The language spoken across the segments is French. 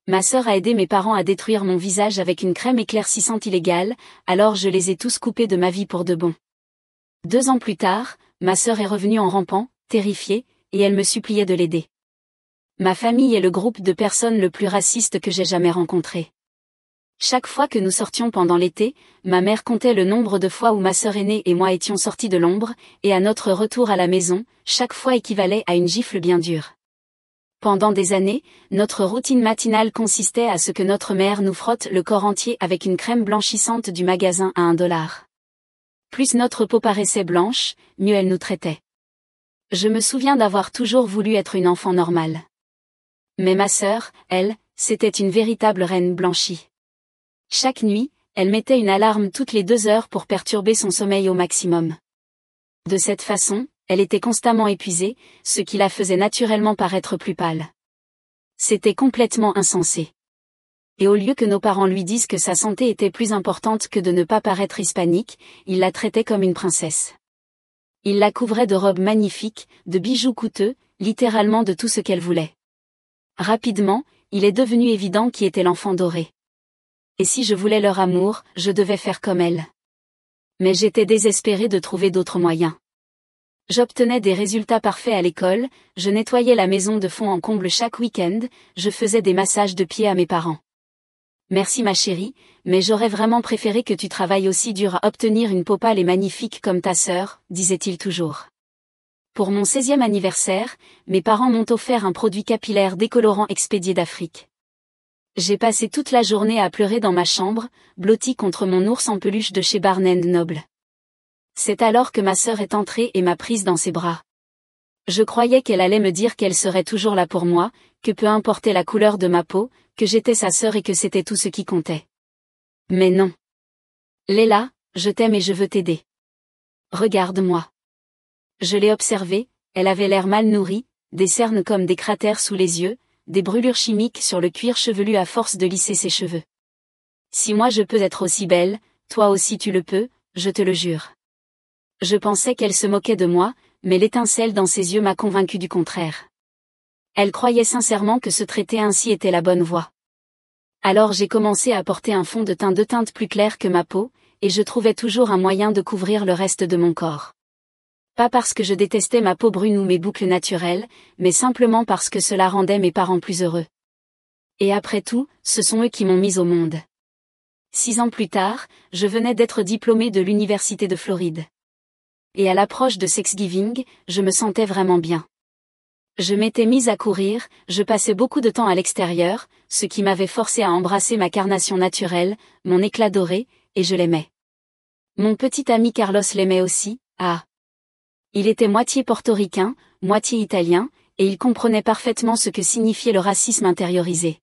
Ma sœur a aidé mes parents à détruire mon visage avec une crème éclaircissante illégale, alors je les ai tous coupés de ma vie pour de bon. 2 ans plus tard, ma sœur est revenue en rampant, terrifiée, et elle me suppliait de l'aider. Ma famille est le groupe de personnes le plus raciste que j'ai jamais rencontré. Chaque fois que nous sortions pendant l'été, ma mère comptait le nombre de fois où ma sœur aînée et moi étions sortis de l'ombre, et à notre retour à la maison, chaque fois équivalait à une gifle bien dure. Pendant des années, notre routine matinale consistait à ce que notre mère nous frotte le corps entier avec une crème blanchissante du magasin à $1. Plus notre peau paraissait blanche, mieux elle nous traitait. Je me souviens d'avoir toujours voulu être une enfant normale. Mais ma sœur, elle, c'était une véritable reine blanchie. Chaque nuit, elle mettait une alarme toutes les 2 heures pour perturber son sommeil au maximum. De cette façon, elle était constamment épuisée, ce qui la faisait naturellement paraître plus pâle. C'était complètement insensé. Et au lieu que nos parents lui disent que sa santé était plus importante que de ne pas paraître hispanique, ils la traitaient comme une princesse. Ils la couvraient de robes magnifiques, de bijoux coûteux, littéralement de tout ce qu'elle voulait. Rapidement, il est devenu évident qui était l'enfant doré. Et si je voulais leur amour, je devais faire comme elle. Mais j'étais désespérée de trouver d'autres moyens. J'obtenais des résultats parfaits à l'école, je nettoyais la maison de fond en comble chaque week-end, je faisais des massages de pieds à mes parents. Merci ma chérie, mais j'aurais vraiment préféré que tu travailles aussi dur à obtenir une peau pâle et magnifique comme ta sœur, disait-il toujours. Pour mon 16e anniversaire, mes parents m'ont offert un produit capillaire décolorant expédié d'Afrique. J'ai passé toute la journée à pleurer dans ma chambre, blottie contre mon ours en peluche de chez Barnes & Noble. C'est alors que ma sœur est entrée et m'a prise dans ses bras. Je croyais qu'elle allait me dire qu'elle serait toujours là pour moi, que peu importait la couleur de ma peau, que j'étais sa sœur et que c'était tout ce qui comptait. Mais non. Léla, je t'aime et je veux t'aider. Regarde-moi. Je l'ai observée, elle avait l'air mal nourrie, des cernes comme des cratères sous les yeux, des brûlures chimiques sur le cuir chevelu à force de lisser ses cheveux. Si moi je peux être aussi belle, toi aussi tu le peux, je te le jure. Je pensais qu'elle se moquait de moi, mais l'étincelle dans ses yeux m'a convaincue du contraire. Elle croyait sincèrement que se traiter ainsi était la bonne voie. Alors j'ai commencé à porter un fond de teint de teinte plus clair que ma peau, et je trouvais toujours un moyen de couvrir le reste de mon corps. Pas parce que je détestais ma peau brune ou mes boucles naturelles, mais simplement parce que cela rendait mes parents plus heureux. Et après tout, ce sont eux qui m'ont mise au monde. 6 ans plus tard, je venais d'être diplômée de l'Université de Floride. Et à l'approche de Thanksgiving, je me sentais vraiment bien. Je m'étais mise à courir, je passais beaucoup de temps à l'extérieur, ce qui m'avait forcé à embrasser ma carnation naturelle, mon éclat doré, et je l'aimais. Mon petit ami Carlos l'aimait aussi, Il était moitié portoricain, moitié italien, et il comprenait parfaitement ce que signifiait le racisme intériorisé.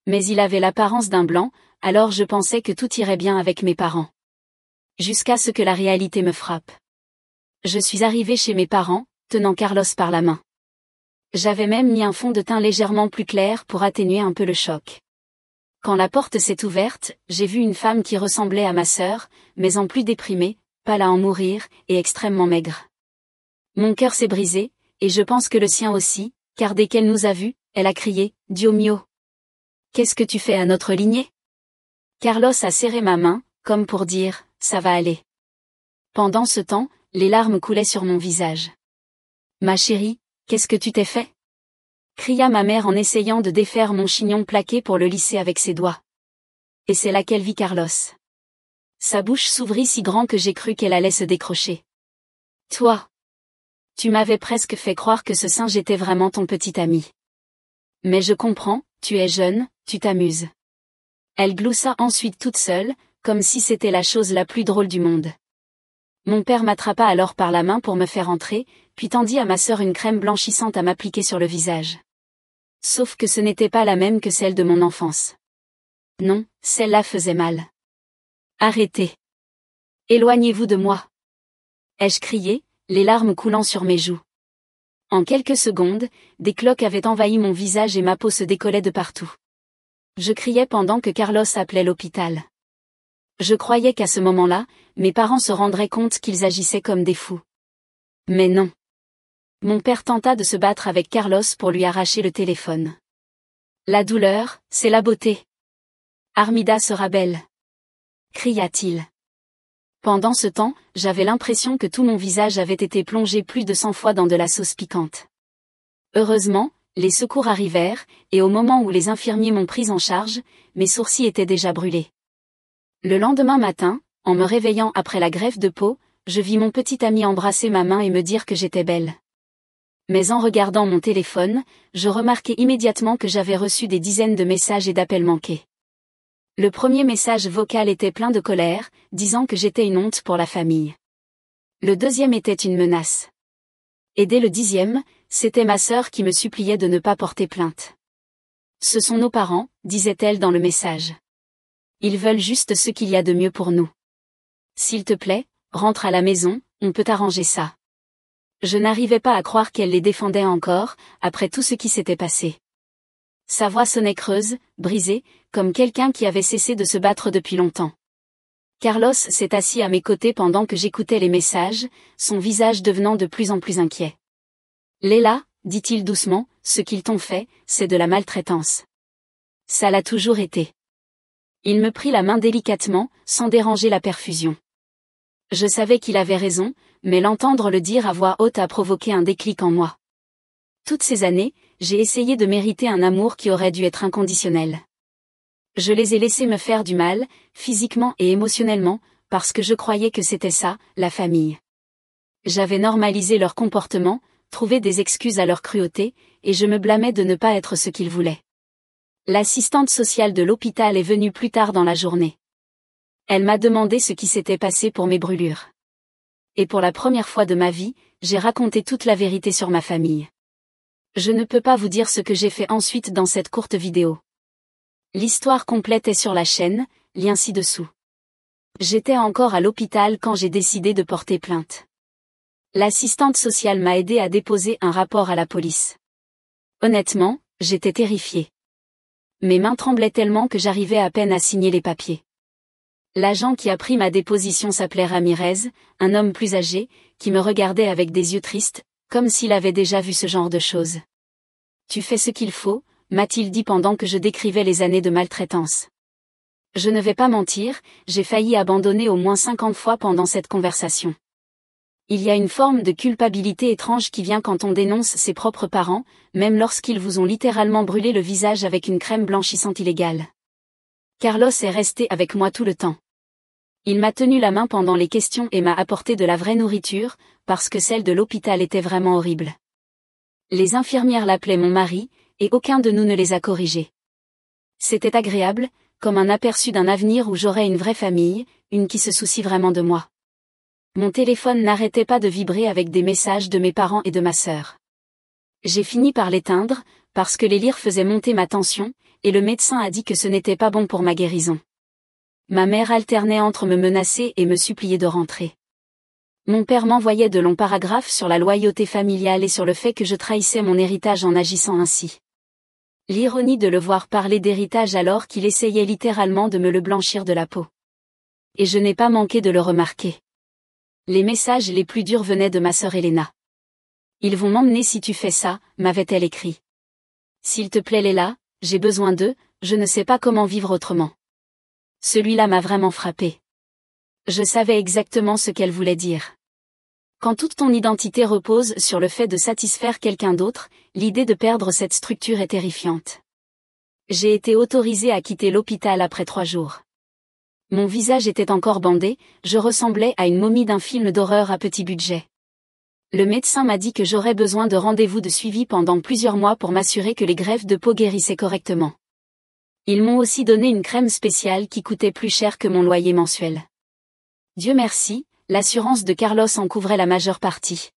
Mais il avait l'apparence d'un blanc, alors je pensais que tout irait bien avec mes parents. Jusqu'à ce que la réalité me frappe. Je suis arrivée chez mes parents, tenant Carlos par la main. J'avais même mis un fond de teint légèrement plus clair pour atténuer un peu le choc. Quand la porte s'est ouverte, j'ai vu une femme qui ressemblait à ma sœur, mais en plus déprimée, pâle à en mourir, et extrêmement maigre. Mon cœur s'est brisé, et je pense que le sien aussi, car dès qu'elle nous a vus, elle a crié « Dio mio ! Qu'est-ce que tu fais à notre lignée ?» Carlos a serré ma main, comme pour dire « Ça va aller ». Pendant ce temps, les larmes coulaient sur mon visage. « Ma chérie, qu'est-ce que tu t'es fait ?» cria ma mère en essayant de défaire mon chignon plaqué pour le lisser avec ses doigts. Et c'est là qu'elle vit Carlos. Sa bouche s'ouvrit si grand que j'ai cru qu'elle allait se décrocher. « Toi ! Tu m'avais presque fait croire que ce singe était vraiment ton petit ami. Mais je comprends, tu es jeune, tu t'amuses. » Elle gloussa ensuite toute seule, comme si c'était la chose la plus drôle du monde. Mon père m'attrapa alors par la main pour me faire entrer, puis tendit à ma sœur une crème blanchissante à m'appliquer sur le visage. Sauf que ce n'était pas la même que celle de mon enfance. Non, celle-là faisait mal. Arrêtez. Éloignez-vous de moi. Ai-je crié, les larmes coulant sur mes joues. En quelques secondes, des cloques avaient envahi mon visage et ma peau se décollait de partout. Je criais pendant que Carlos appelait l'hôpital. Je croyais qu'à ce moment-là, mes parents se rendraient compte qu'ils agissaient comme des fous. Mais non. Mon père tenta de se battre avec Carlos pour lui arracher le téléphone. La douleur, c'est la beauté. Armida sera belle. Cria-t-il. Pendant ce temps, j'avais l'impression que tout mon visage avait été plongé plus de 100 fois dans de la sauce piquante. Heureusement, les secours arrivèrent, et au moment où les infirmiers m'ont prise en charge, mes sourcils étaient déjà brûlés. Le lendemain matin, en me réveillant après la greffe de peau, je vis mon petit ami embrasser ma main et me dire que j'étais belle. Mais en regardant mon téléphone, je remarquai immédiatement que j'avais reçu des dizaines de messages et d'appels manqués. Le premier message vocal était plein de colère, disant que j'étais une honte pour la famille. Le deuxième était une menace. Et dès le 10e, c'était ma sœur qui me suppliait de ne pas porter plainte. Ce sont nos parents, disait-elle dans le message. Ils veulent juste ce qu'il y a de mieux pour nous. S'il te plaît, rentre à la maison, on peut arranger ça. Je n'arrivais pas à croire qu'elle les défendait encore, après tout ce qui s'était passé. Sa voix sonnait creuse, brisée, comme quelqu'un qui avait cessé de se battre depuis longtemps. Carlos s'est assis à mes côtés pendant que j'écoutais les messages, son visage devenant de plus en plus inquiet. Leila, dit-il doucement, ce qu'ils t'ont fait, c'est de la maltraitance. Ça l'a toujours été. Il me prit la main délicatement, sans déranger la perfusion. Je savais qu'il avait raison, mais l'entendre le dire à voix haute a provoqué un déclic en moi. Toutes ces années, j'ai essayé de mériter un amour qui aurait dû être inconditionnel. Je les ai laissés me faire du mal, physiquement et émotionnellement, parce que je croyais que c'était ça, la famille. J'avais normalisé leur comportement, trouvé des excuses à leur cruauté, et je me blâmais de ne pas être ce qu'ils voulaient. L'assistante sociale de l'hôpital est venue plus tard dans la journée. Elle m'a demandé ce qui s'était passé pour mes brûlures. Et pour la première fois de ma vie, j'ai raconté toute la vérité sur ma famille. Je ne peux pas vous dire ce que j'ai fait ensuite dans cette courte vidéo. L'histoire complète est sur la chaîne, lien ci-dessous. J'étais encore à l'hôpital quand j'ai décidé de porter plainte. L'assistante sociale m'a aidé à déposer un rapport à la police. Honnêtement, j'étais terrifiée. Mes mains tremblaient tellement que j'arrivais à peine à signer les papiers. L'agent qui a pris ma déposition s'appelait Ramirez, un homme plus âgé, qui me regardait avec des yeux tristes, comme s'il avait déjà vu ce genre de choses. Tu fais ce qu'il faut, m'a-t-il dit pendant que je décrivais les années de maltraitance. Je ne vais pas mentir, j'ai failli abandonner au moins 50 fois pendant cette conversation. Il y a une forme de culpabilité étrange qui vient quand on dénonce ses propres parents, même lorsqu'ils vous ont littéralement brûlé le visage avec une crème blanchissante illégale. Carlos est resté avec moi tout le temps. Il m'a tenu la main pendant les questions et m'a apporté de la vraie nourriture, parce que celle de l'hôpital était vraiment horrible. Les infirmières l'appelaient mon mari, et aucun de nous ne les a corrigés. C'était agréable, comme un aperçu d'un avenir où j'aurais une vraie famille, une qui se soucie vraiment de moi. Mon téléphone n'arrêtait pas de vibrer avec des messages de mes parents et de ma sœur. J'ai fini par l'éteindre, parce que les lire faisaient monter ma tension, et le médecin a dit que ce n'était pas bon pour ma guérison. Ma mère alternait entre me menacer et me supplier de rentrer. Mon père m'envoyait de longs paragraphes sur la loyauté familiale et sur le fait que je trahissais mon héritage en agissant ainsi. L'ironie de le voir parler d'héritage alors qu'il essayait littéralement de me le blanchir de la peau. Et je n'ai pas manqué de le remarquer. Les messages les plus durs venaient de ma sœur Elena. Ils vont m'emmener si tu fais ça, m'avait-elle écrit. S'il te plaît Leila, j'ai besoin d'eux, je ne sais pas comment vivre autrement. Celui-là m'a vraiment frappé. Je savais exactement ce qu'elle voulait dire. Quand toute ton identité repose sur le fait de satisfaire quelqu'un d'autre, l'idée de perdre cette structure est terrifiante. J'ai été autorisée à quitter l'hôpital après 3 jours. Mon visage était encore bandé, je ressemblais à une momie d'un film d'horreur à petit budget. Le médecin m'a dit que j'aurais besoin de rendez-vous de suivi pendant plusieurs mois pour m'assurer que les greffes de peau guérissaient correctement. Ils m'ont aussi donné une crème spéciale qui coûtait plus cher que mon loyer mensuel. Dieu merci, l'assurance de Carlos en couvrait la majeure partie.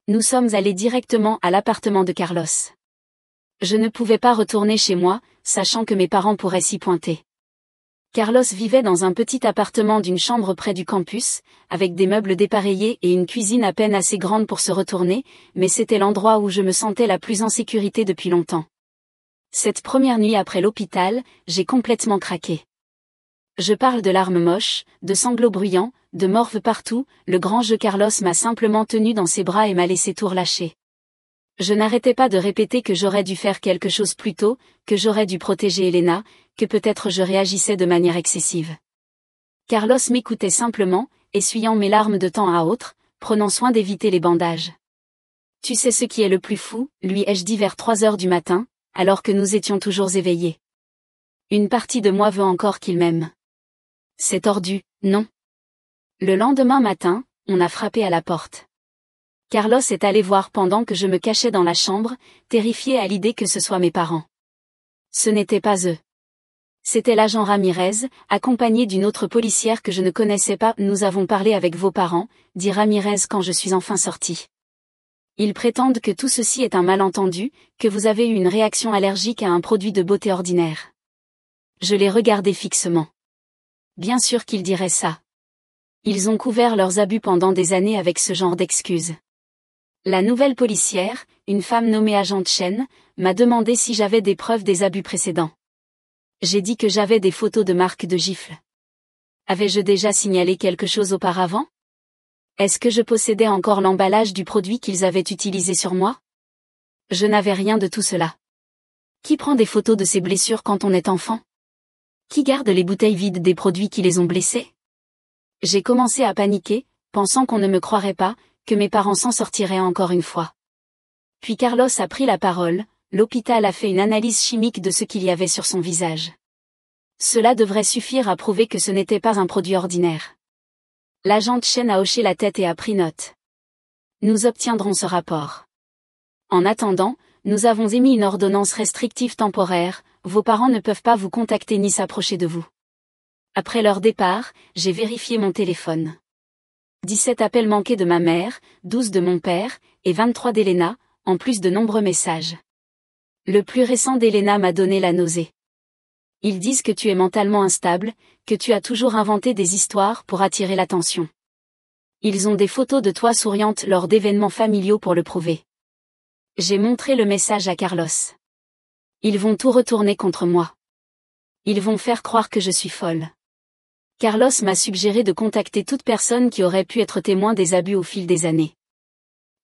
Nous sommes allés directement à l'appartement de Carlos. Je ne pouvais pas retourner chez moi, sachant que mes parents pourraient s'y pointer. Carlos vivait dans un petit appartement d'une chambre près du campus, avec des meubles dépareillés et une cuisine à peine assez grande pour se retourner, mais c'était l'endroit où je me sentais la plus en sécurité depuis longtemps. Cette première nuit après l'hôpital, j'ai complètement craqué. Je parle de larmes moches, de sanglots bruyants, de morve partout, le grand jeu Carlos m'a simplement tenu dans ses bras et m'a laissé tout relâcher. Je n'arrêtais pas de répéter que j'aurais dû faire quelque chose plus tôt, que j'aurais dû protéger Elena, que peut-être je réagissais de manière excessive. Carlos m'écoutait simplement, essuyant mes larmes de temps à autre, prenant soin d'éviter les bandages. Tu sais ce qui est le plus fou, lui ai-je dit vers 3 heures du matin, alors que nous étions toujours éveillés. Une partie de moi veut encore qu'il m'aime. C'est tordu, non? Le lendemain matin, on a frappé à la porte. Carlos est allé voir pendant que je me cachais dans la chambre, terrifié à l'idée que ce soit mes parents. Ce n'était pas eux. C'était l'agent Ramirez, accompagné d'une autre policière que je ne connaissais pas. Nous avons parlé avec vos parents, dit Ramirez quand je suis enfin sortie. Ils prétendent que tout ceci est un malentendu, que vous avez eu une réaction allergique à un produit de beauté ordinaire. Je les regardais fixement. Bien sûr qu'ils diraient ça. Ils ont couvert leurs abus pendant des années avec ce genre d'excuses. La nouvelle policière, une femme nommée agent Chen, m'a demandé si j'avais des preuves des abus précédents. J'ai dit que j'avais des photos de marques de gifles. Avais-je déjà signalé quelque chose auparavant? Est-ce que je possédais encore l'emballage du produit qu'ils avaient utilisé sur moi? Je n'avais rien de tout cela. Qui prend des photos de ses blessures quand on est enfant? Qui garde les bouteilles vides des produits qui les ont blessés? J'ai commencé à paniquer, pensant qu'on ne me croirait pas, que mes parents s'en sortiraient encore une fois. Puis Carlos a pris la parole, l'hôpital a fait une analyse chimique de ce qu'il y avait sur son visage. Cela devrait suffire à prouver que ce n'était pas un produit ordinaire. L'agent Chen a hoché la tête et a pris note. Nous obtiendrons ce rapport. En attendant, nous avons émis une ordonnance restrictive temporaire, vos parents ne peuvent pas vous contacter ni s'approcher de vous. Après leur départ, j'ai vérifié mon téléphone. 17 appels manqués de ma mère, 12 de mon père, et 23 d'Elena, en plus de nombreux messages. Le plus récent d'Elena m'a donné la nausée. Ils disent que tu es mentalement instable, que tu as toujours inventé des histoires pour attirer l'attention. Ils ont des photos de toi souriante lors d'événements familiaux pour le prouver. J'ai montré le message à Carlos. Ils vont tout retourner contre moi. Ils vont faire croire que je suis folle. Carlos m'a suggéré de contacter toute personne qui aurait pu être témoin des abus au fil des années.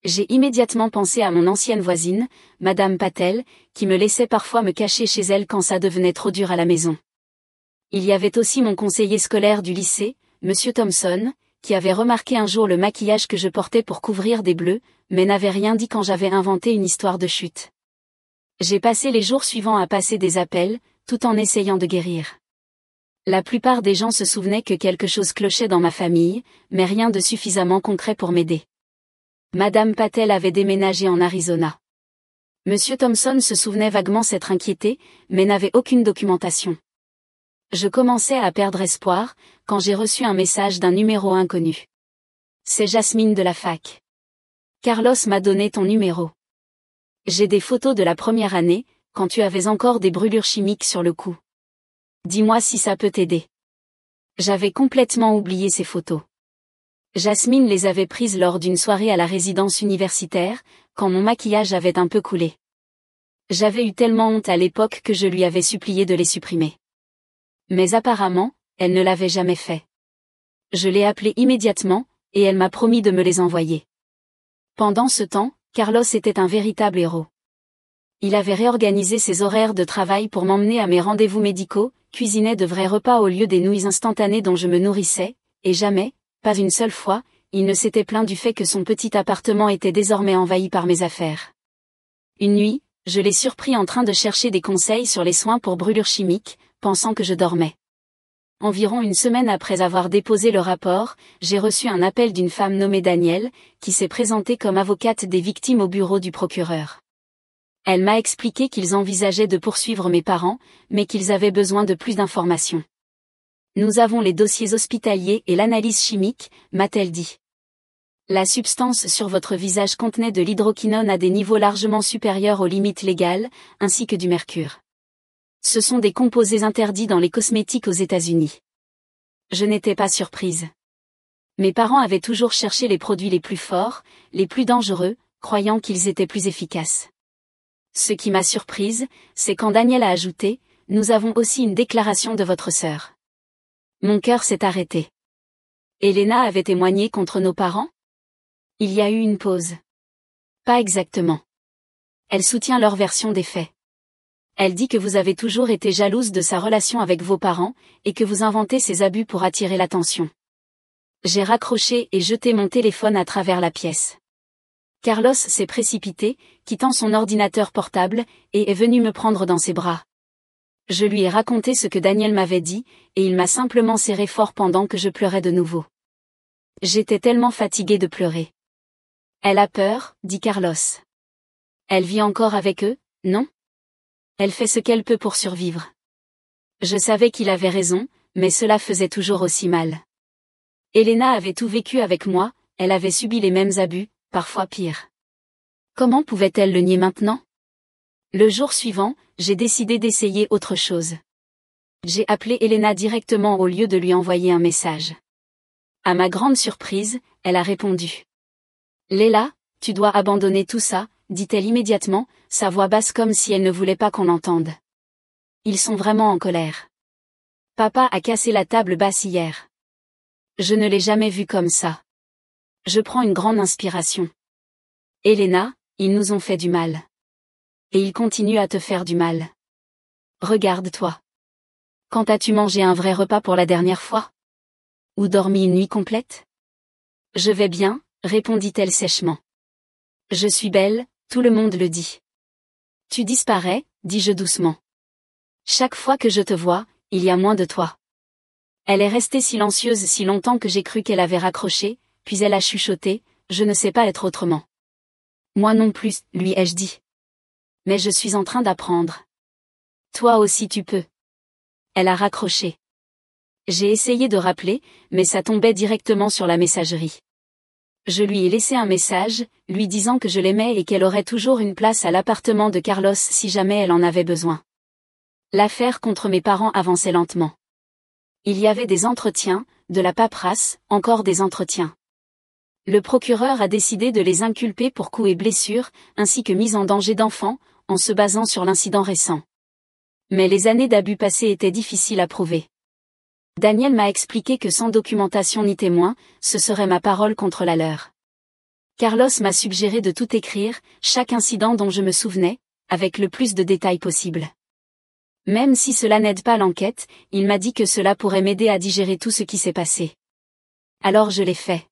J'ai immédiatement pensé à mon ancienne voisine, Madame Patel, qui me laissait parfois me cacher chez elle quand ça devenait trop dur à la maison. Il y avait aussi mon conseiller scolaire du lycée, Monsieur Thompson, qui avait remarqué un jour le maquillage que je portais pour couvrir des bleus, mais n'avait rien dit quand j'avais inventé une histoire de chute. J'ai passé les jours suivants à passer des appels, tout en essayant de guérir. La plupart des gens se souvenaient que quelque chose clochait dans ma famille, mais rien de suffisamment concret pour m'aider. Madame Patel avait déménagé en Arizona. Monsieur Thompson se souvenait vaguement s'être inquiété, mais n'avait aucune documentation. Je commençais à perdre espoir, quand j'ai reçu un message d'un numéro inconnu. C'est Jasmine de la fac. Carlos m'a donné ton numéro. J'ai des photos de la première année, quand tu avais encore des brûlures chimiques sur le cou. Dis-moi si ça peut t'aider. J'avais complètement oublié ces photos. Jasmine les avait prises lors d'une soirée à la résidence universitaire, quand mon maquillage avait un peu coulé. J'avais eu tellement honte à l'époque que je lui avais supplié de les supprimer. Mais apparemment, elle ne l'avait jamais fait. Je l'ai appelée immédiatement, et elle m'a promis de me les envoyer. Pendant ce temps, Carlos était un véritable héros. Il avait réorganisé ses horaires de travail pour m'emmener à mes rendez-vous médicaux, cuisinait de vrais repas au lieu des nouilles instantanées dont je me nourrissais, et jamais, pas une seule fois, il ne s'était plaint du fait que son petit appartement était désormais envahi par mes affaires. Une nuit, je l'ai surpris en train de chercher des conseils sur les soins pour brûlures chimiques, pensant que je dormais. Environ une semaine après avoir déposé le rapport, j'ai reçu un appel d'une femme nommée Danielle, qui s'est présentée comme avocate des victimes au bureau du procureur. Elle m'a expliqué qu'ils envisageaient de poursuivre mes parents, mais qu'ils avaient besoin de plus d'informations. Nous avons les dossiers hospitaliers et l'analyse chimique, m'a-t-elle dit. La substance sur votre visage contenait de l'hydroquinone à des niveaux largement supérieurs aux limites légales, ainsi que du mercure. Ce sont des composés interdits dans les cosmétiques aux États-Unis. Je n'étais pas surprise. Mes parents avaient toujours cherché les produits les plus forts, les plus dangereux, croyant qu'ils étaient plus efficaces. Ce qui m'a surprise, c'est quand Daniel a ajouté « Nous avons aussi une déclaration de votre sœur ». Mon cœur s'est arrêté. Elena avait témoigné contre nos parents? Il y a eu une pause. Pas exactement. Elle soutient leur version des faits. Elle dit que vous avez toujours été jalouse de sa relation avec vos parents, et que vous inventez ses abus pour attirer l'attention. J'ai raccroché et jeté mon téléphone à travers la pièce. Carlos s'est précipité, quittant son ordinateur portable, et est venu me prendre dans ses bras. Je lui ai raconté ce que Daniel m'avait dit, et il m'a simplement serré fort pendant que je pleurais de nouveau. J'étais tellement fatiguée de pleurer. Elle a peur, dit Carlos. Elle vit encore avec eux, non ? Elle fait ce qu'elle peut pour survivre. Je savais qu'il avait raison, mais cela faisait toujours aussi mal. Elena avait tout vécu avec moi, elle avait subi les mêmes abus, parfois pire. Comment pouvait-elle le nier maintenant ? Le jour suivant, j'ai décidé d'essayer autre chose. J'ai appelé Elena directement au lieu de lui envoyer un message. À ma grande surprise, elle a répondu. Léla, tu dois abandonner tout ça, dit-elle immédiatement, sa voix basse comme si elle ne voulait pas qu'on l'entende. Ils sont vraiment en colère. Papa a cassé la table basse hier. Je ne l'ai jamais vu comme ça. Je prends une grande inspiration. Elena, ils nous ont fait du mal. Et ils continuent à te faire du mal. Regarde-toi. Quand as-tu mangé un vrai repas pour la dernière fois ? Ou dormi une nuit complète ? Je vais bien, répondit-elle sèchement. Je suis belle, tout le monde le dit. Tu disparais, dis-je doucement. Chaque fois que je te vois, il y a moins de toi. Elle est restée silencieuse si longtemps que j'ai cru qu'elle avait raccroché, puis elle a chuchoté, je ne sais pas être autrement. Moi non plus, lui ai-je dit. Mais je suis en train d'apprendre. Toi aussi tu peux. Elle a raccroché. J'ai essayé de rappeler, mais ça tombait directement sur la messagerie. Je lui ai laissé un message, lui disant que je l'aimais et qu'elle aurait toujours une place à l'appartement de Carlos si jamais elle en avait besoin. L'affaire contre mes parents avançait lentement. Il y avait des entretiens, de la paperasse, encore des entretiens. Le procureur a décidé de les inculper pour coups et blessures, ainsi que mise en danger d'enfants, en se basant sur l'incident récent. Mais les années d'abus passés étaient difficiles à prouver. Daniel m'a expliqué que sans documentation ni témoin, ce serait ma parole contre la leur. Carlos m'a suggéré de tout écrire, chaque incident dont je me souvenais, avec le plus de détails possible. Même si cela n'aide pas l'enquête, il m'a dit que cela pourrait m'aider à digérer tout ce qui s'est passé. Alors je l'ai fait.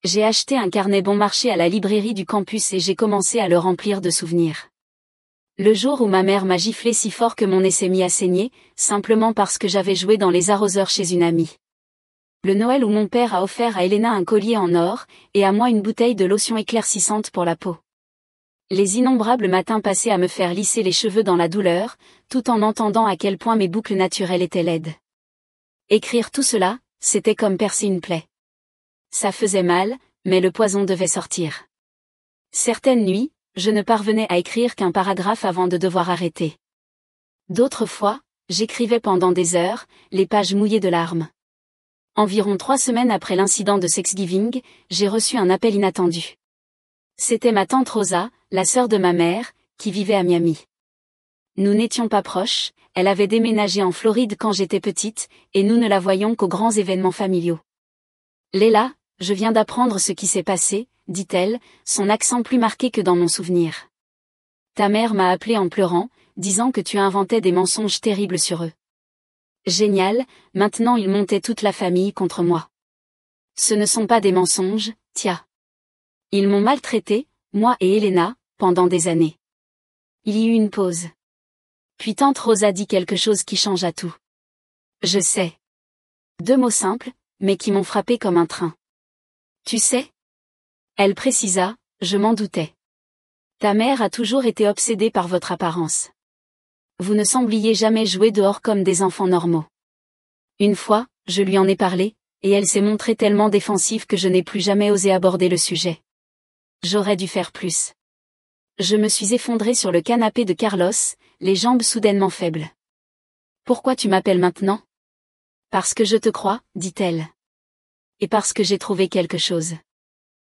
J'ai acheté un carnet bon marché à la librairie du campus et j'ai commencé à le remplir de souvenirs. Le jour où ma mère m'a giflé si fort que mon nez s'est mis à saigner, simplement parce que j'avais joué dans les arroseurs chez une amie. Le Noël où mon père a offert à Elena un collier en or, et à moi une bouteille de lotion éclaircissante pour la peau. Les innombrables matins passés à me faire lisser les cheveux dans la douleur, tout en entendant à quel point mes boucles naturelles étaient laides. Écrire tout cela, c'était comme percer une plaie. Ça faisait mal, mais le poison devait sortir. Certaines nuits, je ne parvenais à écrire qu'un paragraphe avant de devoir arrêter. D'autres fois, j'écrivais pendant des heures, les pages mouillées de larmes. Environ 3 semaines après l'incident de Thanksgiving, j'ai reçu un appel inattendu. C'était ma tante Rosa, la sœur de ma mère, qui vivait à Miami. Nous n'étions pas proches, elle avait déménagé en Floride quand j'étais petite, et nous ne la voyions qu'aux grands événements familiaux. Léla, je viens d'apprendre ce qui s'est passé, dit-elle, son accent plus marqué que dans mon souvenir. Ta mère m'a appelé en pleurant, disant que tu inventais des mensonges terribles sur eux. Génial, maintenant ils montaient toute la famille contre moi. Ce ne sont pas des mensonges, Tia. Ils m'ont maltraité, moi et Elena, pendant des années. Il y eut une pause. Puis tante Rosa dit quelque chose qui changea tout. Je sais. 2 mots simples, mais qui m'ont frappé comme un train. Tu sais ? Elle précisa, je m'en doutais. Ta mère a toujours été obsédée par votre apparence. Vous ne sembliez jamais jouer dehors comme des enfants normaux. Une fois, je lui en ai parlé, et elle s'est montrée tellement défensive que je n'ai plus jamais osé aborder le sujet. J'aurais dû faire plus. Je me suis effondrée sur le canapé de Carlos, les jambes soudainement faibles. Pourquoi tu m'appelles maintenant ? Parce que je te crois, dit-elle. Et parce que j'ai trouvé quelque chose.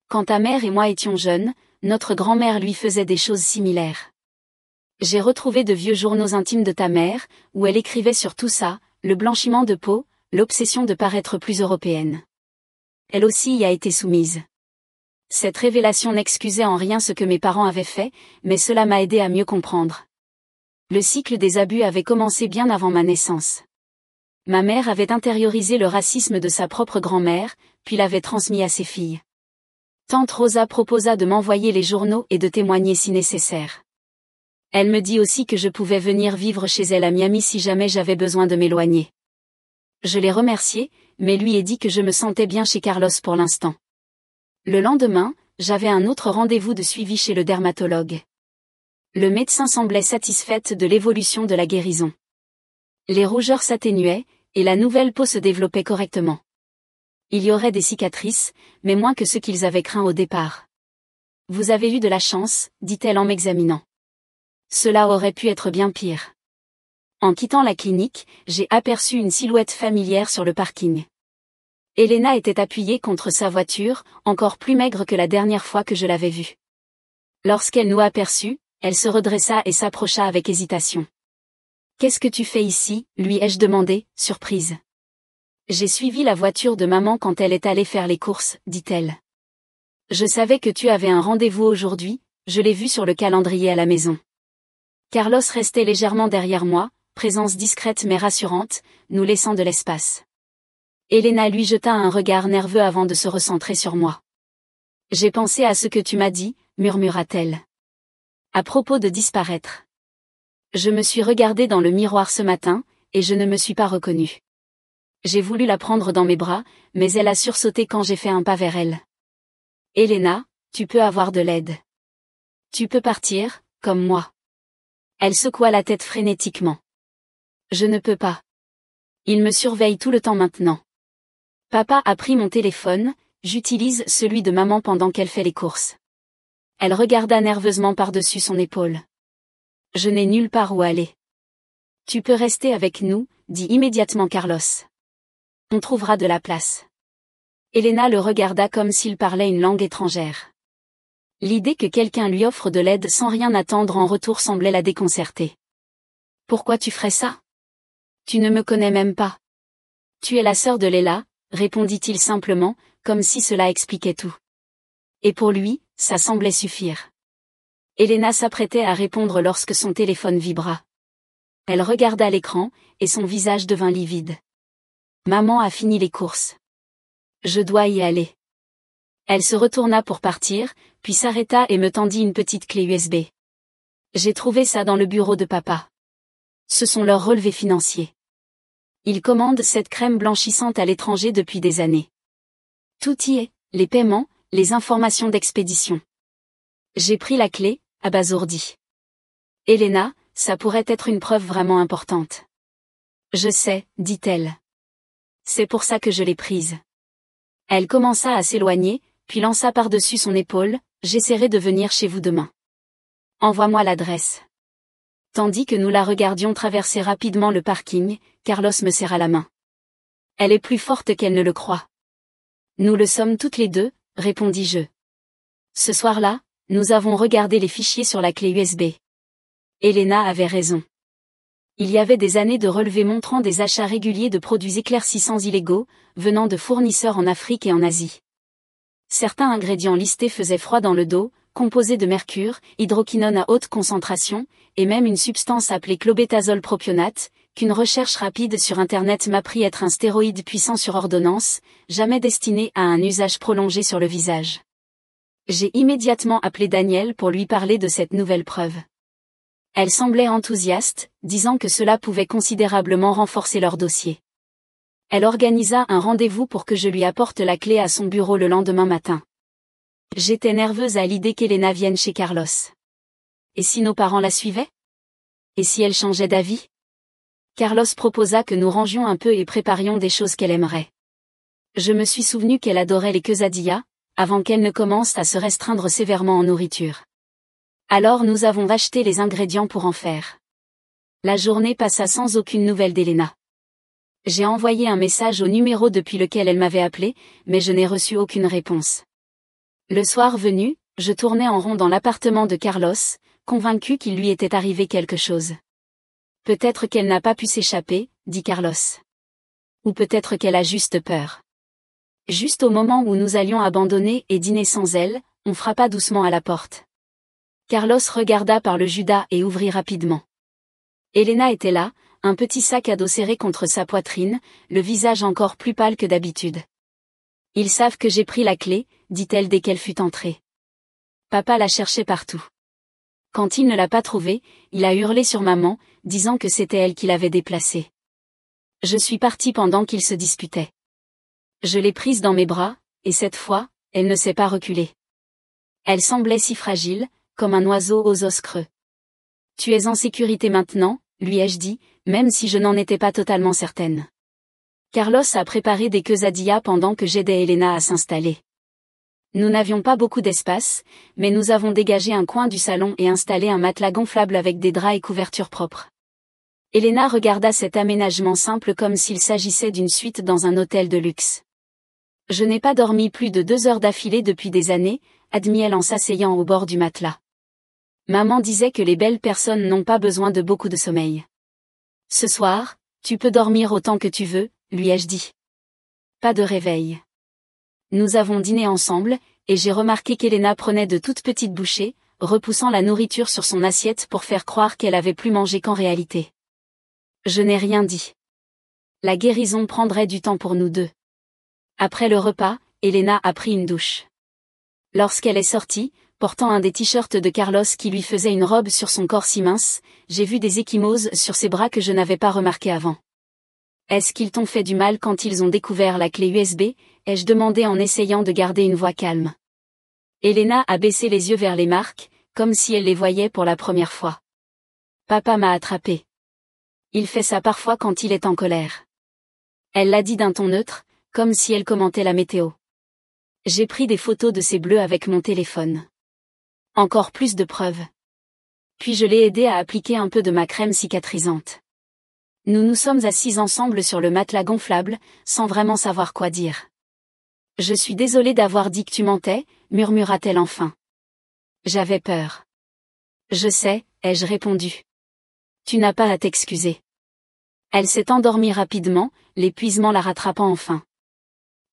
Quand ta mère et moi étions jeunes, notre grand-mère lui faisait des choses similaires. J'ai retrouvé de vieux journaux intimes de ta mère, où elle écrivait sur tout ça, le blanchiment de peau, l'obsession de paraître plus européenne. Elle aussi y a été soumise. Cette révélation n'excusait en rien ce que mes parents avaient fait, mais cela m'a aidé à mieux comprendre. Le cycle des abus avait commencé bien avant ma naissance. Ma mère avait intériorisé le racisme de sa propre grand-mère, puis l'avait transmis à ses filles. Tante Rosa proposa de m'envoyer les journaux et de témoigner si nécessaire. Elle me dit aussi que je pouvais venir vivre chez elle à Miami si jamais j'avais besoin de m'éloigner. Je l'ai remercié, mais lui ai dit que je me sentais bien chez Carlos pour l'instant. Le lendemain, j'avais un autre rendez-vous de suivi chez le dermatologue. Le médecin semblait satisfaite de l'évolution de la guérison. Les rougeurs s'atténuaient, et la nouvelle peau se développait correctement. Il y aurait des cicatrices, mais moins que ce qu'ils avaient craint au départ. Vous avez eu de la chance, dit-elle en m'examinant. Cela aurait pu être bien pire. En quittant la clinique, j'ai aperçu une silhouette familière sur le parking. Elena était appuyée contre sa voiture, encore plus maigre que la dernière fois que je l'avais vue. Lorsqu'elle nous aperçut, elle se redressa et s'approcha avec hésitation. « Qu'est-ce que tu fais ici ?» lui ai-je demandé, surprise. « J'ai suivi la voiture de maman quand elle est allée faire les courses, dit-elle. Je savais que tu avais un rendez-vous aujourd'hui, je l'ai vu sur le calendrier à la maison. » Carlos restait légèrement derrière moi, présence discrète mais rassurante, nous laissant de l'espace. Elena lui jeta un regard nerveux avant de se recentrer sur moi. « J'ai pensé à ce que tu m'as dit, » murmura-t-elle. « À propos de disparaître. Je me suis regardée dans le miroir ce matin, et je ne me suis pas reconnue. J'ai voulu la prendre dans mes bras, mais elle a sursauté quand j'ai fait un pas vers elle. Elena, tu peux avoir de l'aide. Tu peux partir, comme moi. » Elle secoua la tête frénétiquement. « Je ne peux pas. Il me surveille tout le temps maintenant. Papa a pris mon téléphone, j'utilise celui de maman pendant qu'elle fait les courses. » Elle regarda nerveusement par-dessus son épaule. « Je n'ai nulle part où aller. »« Tu peux rester avec nous, » dit immédiatement Carlos. « On trouvera de la place. » Elena le regarda comme s'il parlait une langue étrangère. L'idée que quelqu'un lui offre de l'aide sans rien attendre en retour semblait la déconcerter. « Pourquoi tu ferais ça ? Tu ne me connais même pas. »« Tu es la sœur de Leila, » répondit-il simplement, comme si cela expliquait tout. Et pour lui, ça semblait suffire. Elena s'apprêtait à répondre lorsque son téléphone vibra. Elle regarda l'écran, et son visage devint livide. Maman a fini les courses. Je dois y aller. Elle se retourna pour partir, puis s'arrêta et me tendit une petite clé USB. J'ai trouvé ça dans le bureau de papa. Ce sont leurs relevés financiers. Ils commandent cette crème blanchissante à l'étranger depuis des années. Tout y est, les paiements, les informations d'expédition. J'ai pris la clé, abasourdi. Elena, ça pourrait être une preuve vraiment importante. Je sais, dit-elle. C'est pour ça que je l'ai prise. Elle commença à s'éloigner, puis lança par-dessus son épaule, j'essaierai de venir chez vous demain. Envoie-moi l'adresse. Tandis que nous la regardions traverser rapidement le parking, Carlos me serra la main. Elle est plus forte qu'elle ne le croit. Nous le sommes toutes les deux, répondis-je. Ce soir-là, nous avons regardé les fichiers sur la clé USB. Elena avait raison. Il y avait des années de relevés montrant des achats réguliers de produits éclaircissants illégaux, venant de fournisseurs en Afrique et en Asie. Certains ingrédients listés faisaient froid dans le dos, composés de mercure, hydroquinone à haute concentration, et même une substance appelée clobétazole propionate, qu'une recherche rapide sur Internet m'apprit être un stéroïde puissant sur ordonnance, jamais destiné à un usage prolongé sur le visage. J'ai immédiatement appelé Danielle pour lui parler de cette nouvelle preuve. Elle semblait enthousiaste, disant que cela pouvait considérablement renforcer leur dossier. Elle organisa un rendez-vous pour que je lui apporte la clé à son bureau le lendemain matin. J'étais nerveuse à l'idée qu'Elena vienne chez Carlos. Et si nos parents la suivaient ? Et si elle changeait d'avis ? Carlos proposa que nous rangions un peu et préparions des choses qu'elle aimerait. Je me suis souvenu qu'elle adorait les quesadillas, avant qu'elle ne commence à se restreindre sévèrement en nourriture. Alors nous avons acheté les ingrédients pour en faire. La journée passa sans aucune nouvelle d'Elena. J'ai envoyé un message au numéro depuis lequel elle m'avait appelé, mais je n'ai reçu aucune réponse. Le soir venu, je tournais en rond dans l'appartement de Carlos, convaincu qu'il lui était arrivé quelque chose. Peut-être qu'elle n'a pas pu s'échapper, dit Carlos. Ou peut-être qu'elle a juste peur. Juste au moment où nous allions abandonner et dîner sans elle, on frappa doucement à la porte. Carlos regarda par le judas et ouvrit rapidement. Elena était là, un petit sac à dos serré contre sa poitrine, le visage encore plus pâle que d'habitude. « Ils savent que j'ai pris la clé », dit-elle dès qu'elle fut entrée. Papa la cherchait partout. Quand il ne l'a pas trouvée, il a hurlé sur maman, disant que c'était elle qui l'avait déplacée. Je suis partie pendant qu'ils se disputaient. Je l'ai prise dans mes bras, et cette fois, elle ne s'est pas reculée. Elle semblait si fragile, comme un oiseau aux os creux. « Tu es en sécurité maintenant », lui ai-je dit, même si je n'en étais pas totalement certaine. Carlos a préparé des quesadillas pendant que j'aidais Elena à s'installer. Nous n'avions pas beaucoup d'espace, mais nous avons dégagé un coin du salon et installé un matelas gonflable avec des draps et couvertures propres. Elena regarda cet aménagement simple comme s'il s'agissait d'une suite dans un hôtel de luxe. Je n'ai pas dormi plus de 2 heures d'affilée depuis des années, admit-elle en s'asseyant au bord du matelas. Maman disait que les belles personnes n'ont pas besoin de beaucoup de sommeil. Ce soir, tu peux dormir autant que tu veux, lui ai-je dit. Pas de réveil. Nous avons dîné ensemble, et j'ai remarqué qu'Elena prenait de toutes petites bouchées, repoussant la nourriture sur son assiette pour faire croire qu'elle avait plus mangé qu'en réalité. Je n'ai rien dit. La guérison prendrait du temps pour nous deux. Après le repas, Elena a pris une douche. Lorsqu'elle est sortie, portant un des t-shirts de Carlos qui lui faisait une robe sur son corps si mince, j'ai vu des ecchymoses sur ses bras que je n'avais pas remarqué avant. Est-ce qu'ils t'ont fait du mal quand ils ont découvert la clé USB ? Ai-je demandé en essayant de garder une voix calme. Elena a baissé les yeux vers les marques, comme si elle les voyait pour la première fois. Papa m'a attrapé. Il fait ça parfois quand il est en colère. Elle l'a dit d'un ton neutre, comme si elle commentait la météo. J'ai pris des photos de ces bleus avec mon téléphone. Encore plus de preuves. Puis je l'ai aidé à appliquer un peu de ma crème cicatrisante. Nous nous sommes assis ensemble sur le matelas gonflable, sans vraiment savoir quoi dire. Je suis désolée d'avoir dit que tu mentais, murmura-t-elle enfin. J'avais peur. Je sais, ai-je répondu. Tu n'as pas à t'excuser. Elle s'est endormie rapidement, l'épuisement la rattrapant enfin.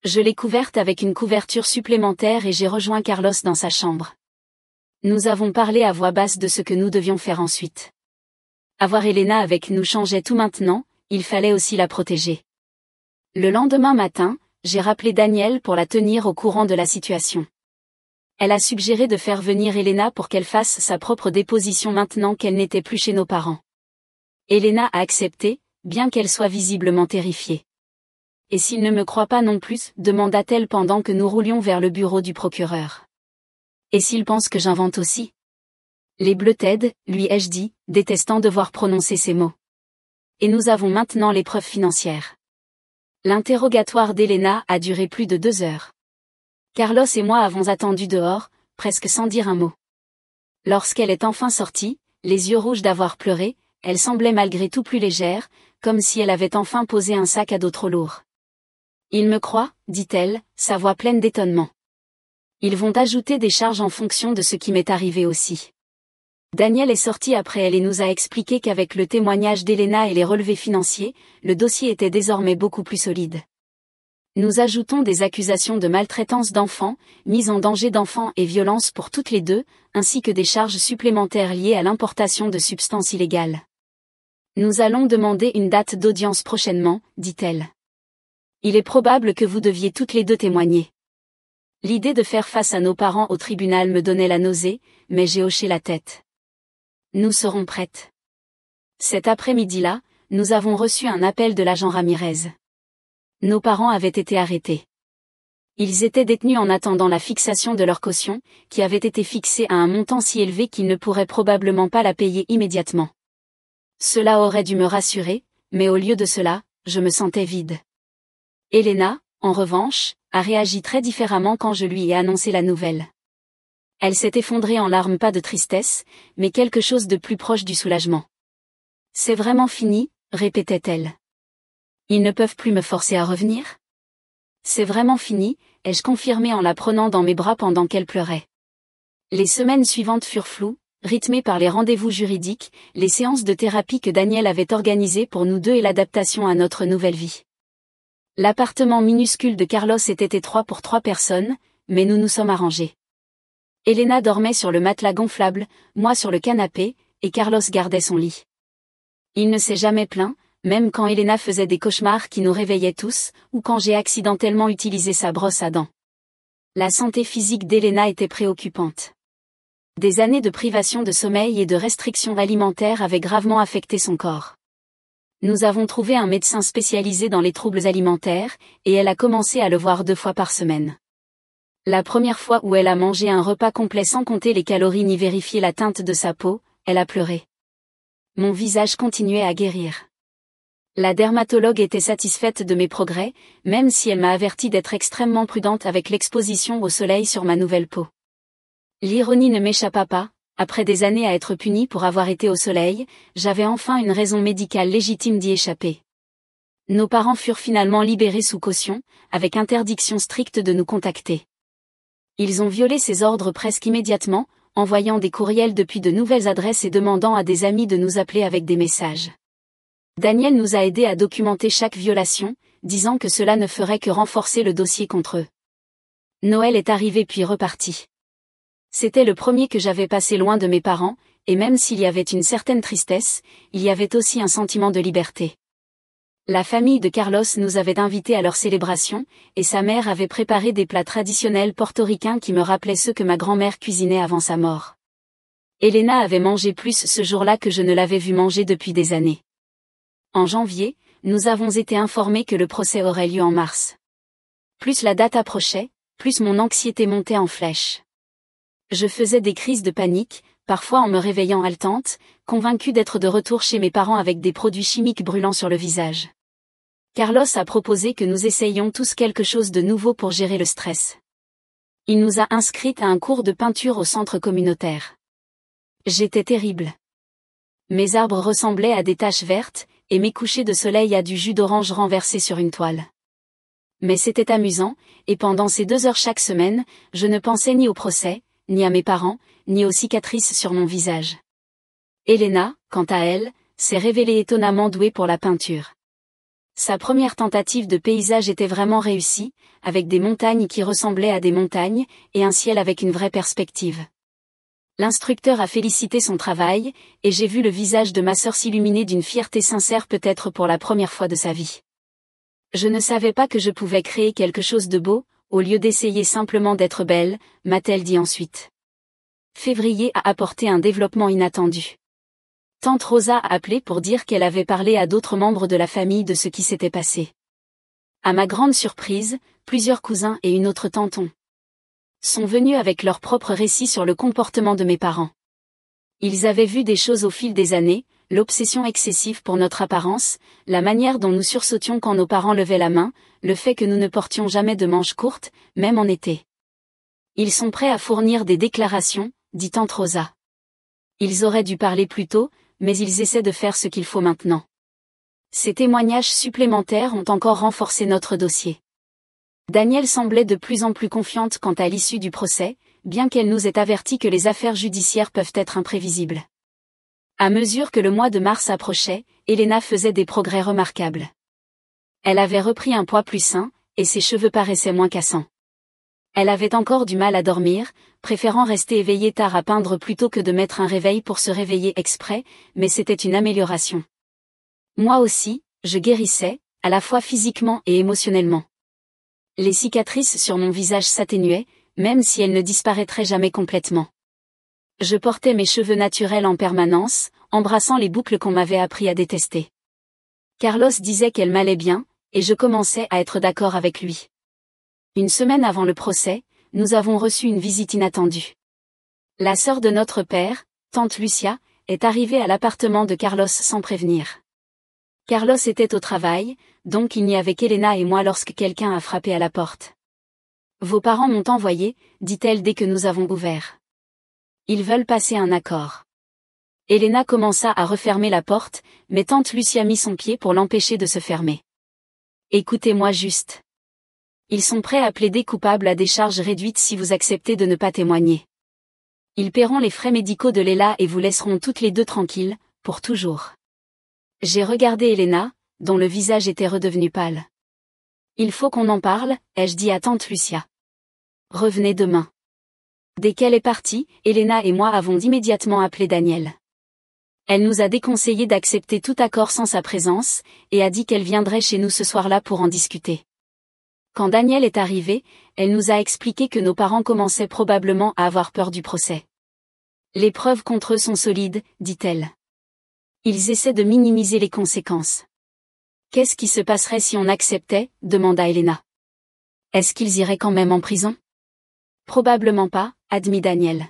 Je l'ai couverte avec une couverture supplémentaire et j'ai rejoint Carlos dans sa chambre. Nous avons parlé à voix basse de ce que nous devions faire ensuite. Avoir Elena avec nous changeait tout maintenant, il fallait aussi la protéger. Le lendemain matin, j'ai rappelé Daniel pour la tenir au courant de la situation. Elle a suggéré de faire venir Elena pour qu'elle fasse sa propre déposition maintenant qu'elle n'était plus chez nos parents. Elena a accepté, bien qu'elle soit visiblement terrifiée. Et s'il ne me croit pas non plus, demanda-t-elle pendant que nous roulions vers le bureau du procureur. Et s'il pense que j'invente aussi ? Les bleus t'aident, lui ai-je dit, détestant devoir prononcer ces mots. Et nous avons maintenant les preuves financières. L'interrogatoire d'Elena a duré plus de 2 heures. Carlos et moi avons attendu dehors, presque sans dire un mot. Lorsqu'elle est enfin sortie, les yeux rouges d'avoir pleuré, elle semblait malgré tout plus légère, comme si elle avait enfin posé un sac à dos trop lourd. « Ils me croient, dit-elle, sa voix pleine d'étonnement. Ils vont ajouter des charges en fonction de ce qui m'est arrivé aussi. » Daniel est sorti après elle et nous a expliqué qu'avec le témoignage d'Elena et les relevés financiers, le dossier était désormais beaucoup plus solide. Nous ajoutons des accusations de maltraitance d'enfants, mise en danger d'enfants et violence pour toutes les deux, ainsi que des charges supplémentaires liées à l'importation de substances illégales. Nous allons demander une date d'audience prochainement, dit-elle. Il est probable que vous deviez toutes les deux témoigner. L'idée de faire face à nos parents au tribunal me donnait la nausée, mais j'ai hoché la tête. Nous serons prêtes. Cet après-midi-là, nous avons reçu un appel de l'agent Ramirez. Nos parents avaient été arrêtés. Ils étaient détenus en attendant la fixation de leur caution, qui avait été fixée à un montant si élevé qu'ils ne pourraient probablement pas la payer immédiatement. Cela aurait dû me rassurer, mais au lieu de cela, je me sentais vide. Elena, en revanche, a réagi très différemment quand je lui ai annoncé la nouvelle. Elle s'est effondrée en larmes, pas de tristesse, mais quelque chose de plus proche du soulagement. « C'est vraiment fini », répétait-elle. « Ils ne peuvent plus me forcer à revenir ? » « C'est vraiment fini », ai-je confirmé en la prenant dans mes bras pendant qu'elle pleurait. Les semaines suivantes furent floues, rythmées par les rendez-vous juridiques, les séances de thérapie que Daniel avait organisées pour nous deux et l'adaptation à notre nouvelle vie. L'appartement minuscule de Carlos était étroit pour 3 personnes, mais nous nous sommes arrangés. Elena dormait sur le matelas gonflable, moi sur le canapé, et Carlos gardait son lit. Il ne s'est jamais plaint, même quand Elena faisait des cauchemars qui nous réveillaient tous, ou quand j'ai accidentellement utilisé sa brosse à dents. La santé physique d'Elena était préoccupante. Des années de privation de sommeil et de restrictions alimentaires avaient gravement affecté son corps. Nous avons trouvé un médecin spécialisé dans les troubles alimentaires, et elle a commencé à le voir 2 fois par semaine. La première fois où elle a mangé un repas complet sans compter les calories ni vérifier la teinte de sa peau, elle a pleuré. Mon visage continuait à guérir. La dermatologue était satisfaite de mes progrès, même si elle m'a averti d'être extrêmement prudente avec l'exposition au soleil sur ma nouvelle peau. L'ironie ne m'échappa pas, après des années à être punie pour avoir été au soleil, j'avais enfin une raison médicale légitime d'y échapper. Nos parents furent finalement libérés sous caution, avec interdiction stricte de nous contacter. Ils ont violé ces ordres presque immédiatement, envoyant des courriels depuis de nouvelles adresses et demandant à des amis de nous appeler avec des messages. Daniel nous a aidés à documenter chaque violation, disant que cela ne ferait que renforcer le dossier contre eux. Noël est arrivé puis reparti. C'était le premier que j'avais passé loin de mes parents, et même s'il y avait une certaine tristesse, il y avait aussi un sentiment de liberté. La famille de Carlos nous avait invités à leur célébration, et sa mère avait préparé des plats traditionnels portoricains qui me rappelaient ceux que ma grand-mère cuisinait avant sa mort. Elena avait mangé plus ce jour-là que je ne l'avais vue manger depuis des années. En janvier, nous avons été informés que le procès aurait lieu en mars. Plus la date approchait, plus mon anxiété montait en flèche. Je faisais des crises de panique, parfois en me réveillant haletante, convaincue d'être de retour chez mes parents avec des produits chimiques brûlants sur le visage. Carlos a proposé que nous essayions tous quelque chose de nouveau pour gérer le stress. Il nous a inscrites à un cours de peinture au centre communautaire. J'étais terrible. Mes arbres ressemblaient à des taches vertes, et mes couchers de soleil à du jus d'orange renversé sur une toile. Mais c'était amusant, et pendant ces 2 heures chaque semaine, je ne pensais ni au procès, ni à mes parents, ni aux cicatrices sur mon visage. Elena, quant à elle, s'est révélée étonnamment douée pour la peinture. Sa première tentative de paysage était vraiment réussie, avec des montagnes qui ressemblaient à des montagnes, et un ciel avec une vraie perspective. L'instructeur a félicité son travail, et j'ai vu le visage de ma sœur s'illuminer d'une fierté sincère peut-être pour la première fois de sa vie. Je ne savais pas que je pouvais créer quelque chose de beau, au lieu d'essayer simplement d'être belle, m'a-t-elle dit ensuite. Février a apporté un développement inattendu. Tante Rosa a appelé pour dire qu'elle avait parlé à d'autres membres de la famille de ce qui s'était passé. À ma grande surprise, plusieurs cousins et une autre tante sont venus avec leurs propres récits sur le comportement de mes parents. Ils avaient vu des choses au fil des années, l'obsession excessive pour notre apparence, la manière dont nous sursautions quand nos parents levaient la main, le fait que nous ne portions jamais de manches courtes, même en été. Ils sont prêts à fournir des déclarations, dit tante Rosa. Ils auraient dû parler plus tôt, mais ils essaient de faire ce qu'il faut maintenant. Ces témoignages supplémentaires ont encore renforcé notre dossier. Danielle semblait de plus en plus confiante quant à l'issue du procès, bien qu'elle nous ait averti que les affaires judiciaires peuvent être imprévisibles. À mesure que le mois de mars approchait, Elena faisait des progrès remarquables. Elle avait repris un poids plus sain, et ses cheveux paraissaient moins cassants. Elle avait encore du mal à dormir, préférant rester éveillée tard à peindre plutôt que de mettre un réveil pour se réveiller exprès, mais c'était une amélioration. Moi aussi, je guérissais, à la fois physiquement et émotionnellement. Les cicatrices sur mon visage s'atténuaient, même si elles ne disparaîtraient jamais complètement. Je portais mes cheveux naturels en permanence, embrassant les boucles qu'on m'avait appris à détester. Carlos disait qu'elle m'allait bien, et je commençais à être d'accord avec lui. Une semaine avant le procès, nous avons reçu une visite inattendue. La sœur de notre père, tante Lucia, est arrivée à l'appartement de Carlos sans prévenir. Carlos était au travail, donc il n'y avait qu'Elena et moi lorsque quelqu'un a frappé à la porte. « Vos parents m'ont envoyé », dit-elle dès que nous avons ouvert. « Ils veulent passer un accord. » Elena commença à refermer la porte, mais tante Lucia mit son pied pour l'empêcher de se fermer. « Écoutez-moi juste. Ils sont prêts à plaider coupable à des charges réduites si vous acceptez de ne pas témoigner. Ils paieront les frais médicaux de Léla et vous laisseront toutes les deux tranquilles, pour toujours. » J'ai regardé Elena, dont le visage était redevenu pâle. Il faut qu'on en parle, ai-je dit à tante Lucia. Revenez demain. Dès qu'elle est partie, Elena et moi avons immédiatement appelé Daniel. Elle nous a déconseillé d'accepter tout accord sans sa présence, et a dit qu'elle viendrait chez nous ce soir-là pour en discuter. Quand Daniel est arrivé, elle nous a expliqué que nos parents commençaient probablement à avoir peur du procès. Les preuves contre eux sont solides, dit-elle. Ils essaient de minimiser les conséquences. Qu'est-ce qui se passerait si on acceptait, demanda Elena. Est-ce qu'ils iraient quand même en prison? Probablement pas, admit Daniel.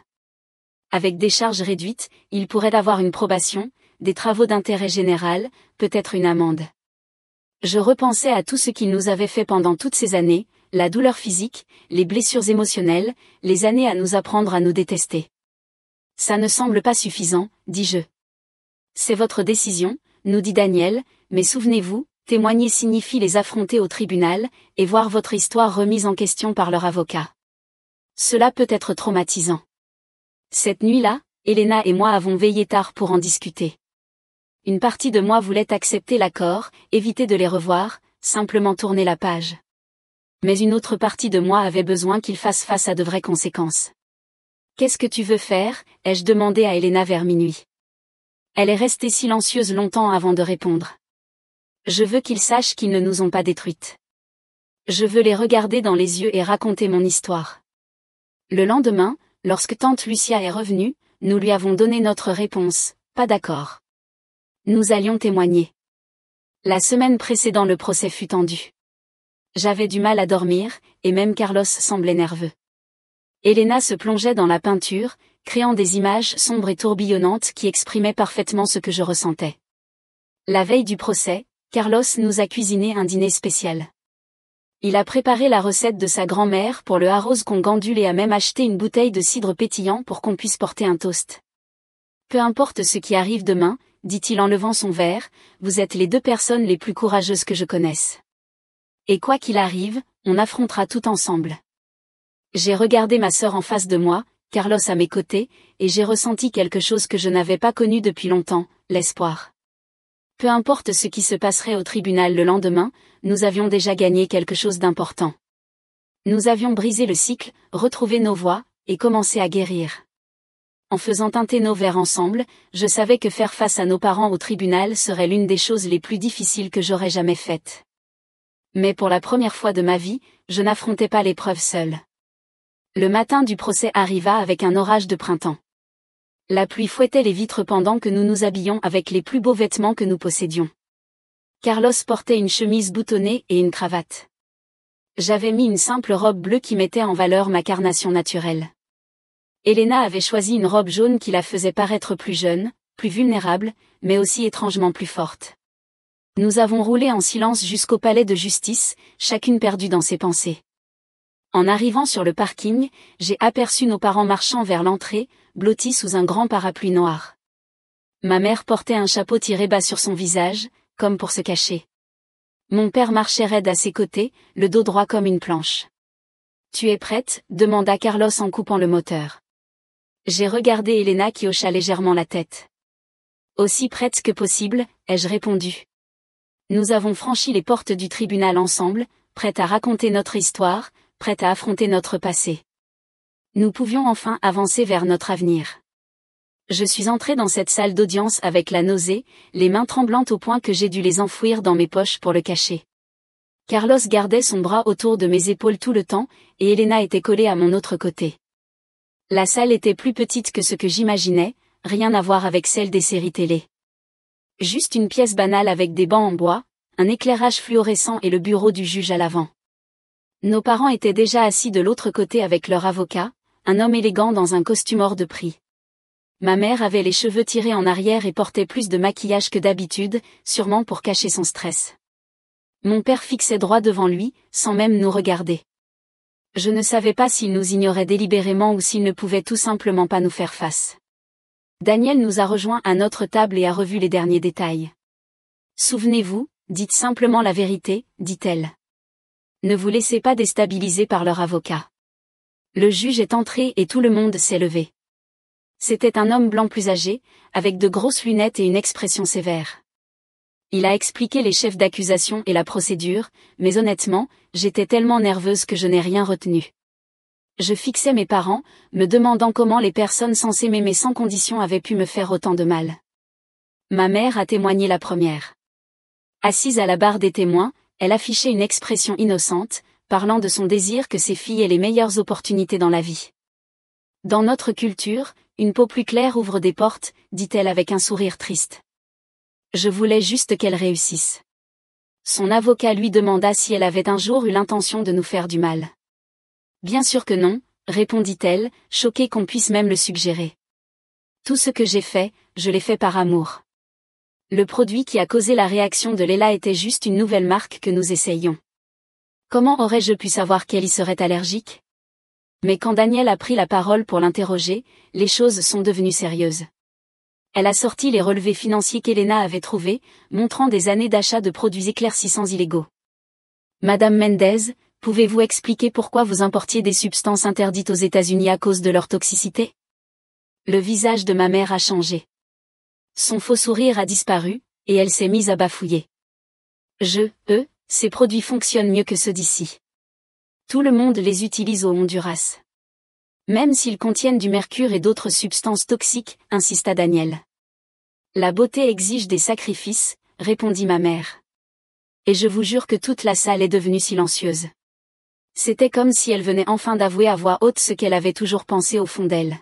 Avec des charges réduites, ils pourraient avoir une probation, des travaux d'intérêt général, peut-être une amende. Je repensais à tout ce qu'ils nous avaient fait pendant toutes ces années, la douleur physique, les blessures émotionnelles, les années à nous apprendre à nous détester. Ça ne semble pas suffisant, dis-je. C'est votre décision, nous dit Daniel, mais souvenez-vous, témoigner signifie les affronter au tribunal, et voir votre histoire remise en question par leur avocat. Cela peut être traumatisant. Cette nuit-là, Elena et moi avons veillé tard pour en discuter. Une partie de moi voulait accepter l'accord, éviter de les revoir, simplement tourner la page. Mais une autre partie de moi avait besoin qu'ils fassent face à de vraies conséquences. Qu'est-ce que tu veux faire, ai-je demandé à Elena vers minuit. Elle est restée silencieuse longtemps avant de répondre. Je veux qu'ils sachent qu'ils ne nous ont pas détruites. Je veux les regarder dans les yeux et raconter mon histoire. Le lendemain, lorsque tante Lucia est revenue, nous lui avons donné notre réponse, pas d'accord. Nous allions témoigner. La semaine précédant le procès fut tendue. J'avais du mal à dormir, et même Carlos semblait nerveux. Elena se plongeait dans la peinture, créant des images sombres et tourbillonnantes qui exprimaient parfaitement ce que je ressentais. La veille du procès, Carlos nous a cuisiné un dîner spécial. Il a préparé la recette de sa grand-mère pour le arrose con gandule et a même acheté une bouteille de cidre pétillant pour qu'on puisse porter un toast. Peu importe ce qui arrive demain, dit-il en levant son verre, vous êtes les deux personnes les plus courageuses que je connaisse. Et quoi qu'il arrive, on affrontera tout ensemble. J'ai regardé ma sœur en face de moi, Carlos à mes côtés, et j'ai ressenti quelque chose que je n'avais pas connu depuis longtemps, l'espoir. Peu importe ce qui se passerait au tribunal le lendemain, nous avions déjà gagné quelque chose d'important. Nous avions brisé le cycle, retrouvé nos voies, et commencé à guérir. En faisant teinter nos verres ensemble, je savais que faire face à nos parents au tribunal serait l'une des choses les plus difficiles que j'aurais jamais faites. Mais pour la première fois de ma vie, je n'affrontais pas l'épreuve seule. Le matin du procès arriva avec un orage de printemps. La pluie fouettait les vitres pendant que nous nous habillions avec les plus beaux vêtements que nous possédions. Carlos portait une chemise boutonnée et une cravate. J'avais mis une simple robe bleue qui mettait en valeur ma carnation naturelle. Elena avait choisi une robe jaune qui la faisait paraître plus jeune, plus vulnérable, mais aussi étrangement plus forte. Nous avons roulé en silence jusqu'au palais de justice, chacune perdue dans ses pensées. En arrivant sur le parking, j'ai aperçu nos parents marchant vers l'entrée, blottis sous un grand parapluie noir. Ma mère portait un chapeau tiré bas sur son visage, comme pour se cacher. Mon père marchait raide à ses côtés, le dos droit comme une planche. « Tu es prête ?» demanda Carlos en coupant le moteur. J'ai regardé Elena qui hocha légèrement la tête. « Aussi prête que possible », ai-je répondu. Nous avons franchi les portes du tribunal ensemble, prêtes à raconter notre histoire, prêtes à affronter notre passé. Nous pouvions enfin avancer vers notre avenir. Je suis entrée dans cette salle d'audience avec la nausée, les mains tremblantes au point que j'ai dû les enfouir dans mes poches pour le cacher. Carlos gardait son bras autour de mes épaules tout le temps, et Elena était collée à mon autre côté. La salle était plus petite que ce que j'imaginais, rien à voir avec celle des séries télé. Juste une pièce banale avec des bancs en bois, un éclairage fluorescent et le bureau du juge à l'avant. Nos parents étaient déjà assis de l'autre côté avec leur avocat, un homme élégant dans un costume hors de prix. Ma mère avait les cheveux tirés en arrière et portait plus de maquillage que d'habitude, sûrement pour cacher son stress. Mon père fixait droit devant lui, sans même nous regarder. Je ne savais pas s'il nous ignorait délibérément ou s'il ne pouvait tout simplement pas nous faire face. Daniel nous a rejoints à notre table et a revu les derniers détails. « Souvenez-vous, dites simplement la vérité, dit-elle. Ne vous laissez pas déstabiliser par leur avocat. » Le juge est entré et tout le monde s'est levé. C'était un homme blanc plus âgé, avec de grosses lunettes et une expression sévère. Il a expliqué les chefs d'accusation et la procédure, mais honnêtement, j'étais tellement nerveuse que je n'ai rien retenu. Je fixais mes parents, me demandant comment les personnes censées m'aimer sans condition avaient pu me faire autant de mal. Ma mère a témoigné la première. Assise à la barre des témoins, elle affichait une expression innocente, parlant de son désir que ses filles aient les meilleures opportunités dans la vie. Dans notre culture, une peau plus claire ouvre des portes, dit-elle avec un sourire triste. Je voulais juste qu'elle réussisse. Son avocat lui demanda si elle avait un jour eu l'intention de nous faire du mal. Bien sûr que non, répondit-elle, choquée qu'on puisse même le suggérer. Tout ce que j'ai fait, je l'ai fait par amour. Le produit qui a causé la réaction de Leila était juste une nouvelle marque que nous essayions. Comment aurais-je pu savoir qu'elle y serait allergique? Mais quand Daniel a pris la parole pour l'interroger, les choses sont devenues sérieuses. Elle a sorti les relevés financiers qu'Elena avait trouvés, montrant des années d'achat de produits éclaircissants illégaux. Madame Mendez, pouvez-vous expliquer pourquoi vous importiez des substances interdites aux États-Unis à cause de leur toxicité? Le visage de ma mère a changé. Son faux sourire a disparu, et elle s'est mise à bafouiller. Ces produits fonctionnent mieux que ceux d'ici. Tout le monde les utilise au Honduras. Même s'ils contiennent du mercure et d'autres substances toxiques, insista Daniel. La beauté exige des sacrifices, répondit ma mère. Et je vous jure que toute la salle est devenue silencieuse. C'était comme si elle venait enfin d'avouer à voix haute ce qu'elle avait toujours pensé au fond d'elle.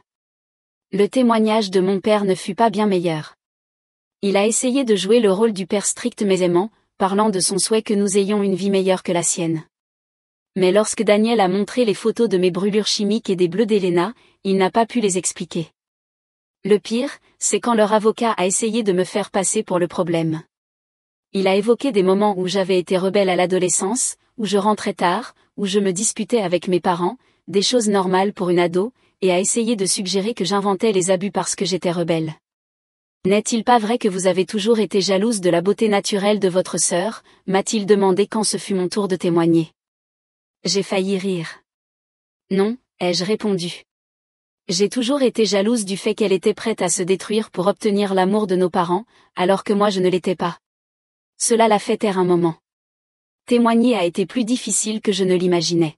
Le témoignage de mon père ne fut pas bien meilleur. Il a essayé de jouer le rôle du père strict mais aimant, parlant de son souhait que nous ayons une vie meilleure que la sienne. Mais lorsque Daniel a montré les photos de mes brûlures chimiques et des bleus d'Elena, il n'a pas pu les expliquer. Le pire, c'est quand leur avocat a essayé de me faire passer pour le problème. Il a évoqué des moments où j'avais été rebelle à l'adolescence, où je rentrais tard, où je me disputais avec mes parents, des choses normales pour une ado, et a essayé de suggérer que j'inventais les abus parce que j'étais rebelle. N'est-il pas vrai que vous avez toujours été jalouse de la beauté naturelle de votre sœur, m'a-t-il demandé quand ce fut mon tour de témoigner. J'ai failli rire. Non, ai-je répondu. J'ai toujours été jalouse du fait qu'elle était prête à se détruire pour obtenir l'amour de nos parents, alors que moi je ne l'étais pas. Cela l'a fait taire un moment. Témoigner a été plus difficile que je ne l'imaginais.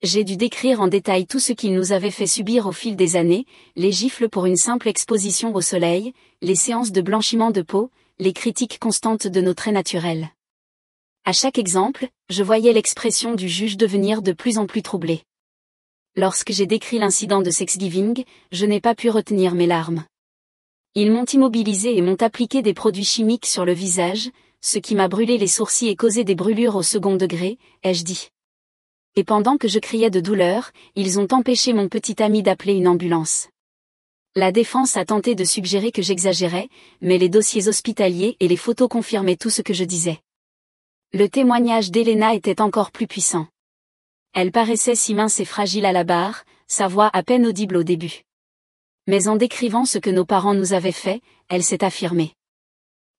J'ai dû décrire en détail tout ce qu'il nous avait fait subir au fil des années, les gifles pour une simple exposition au soleil, les séances de blanchiment de peau, les critiques constantes de nos traits naturels. À chaque exemple, je voyais l'expression du juge devenir de plus en plus troublée. Lorsque j'ai décrit l'incident de Thanksgiving, je n'ai pas pu retenir mes larmes. Ils m'ont immobilisé et m'ont appliqué des produits chimiques sur le visage, ce qui m'a brûlé les sourcils et causé des brûlures au second degré, ai-je dit. Et pendant que je criais de douleur, ils ont empêché mon petit ami d'appeler une ambulance. La défense a tenté de suggérer que j'exagérais, mais les dossiers hospitaliers et les photos confirmaient tout ce que je disais. Le témoignage d'Elena était encore plus puissant. Elle paraissait si mince et fragile à la barre, sa voix à peine audible au début. Mais en décrivant ce que nos parents nous avaient fait, elle s'est affirmée.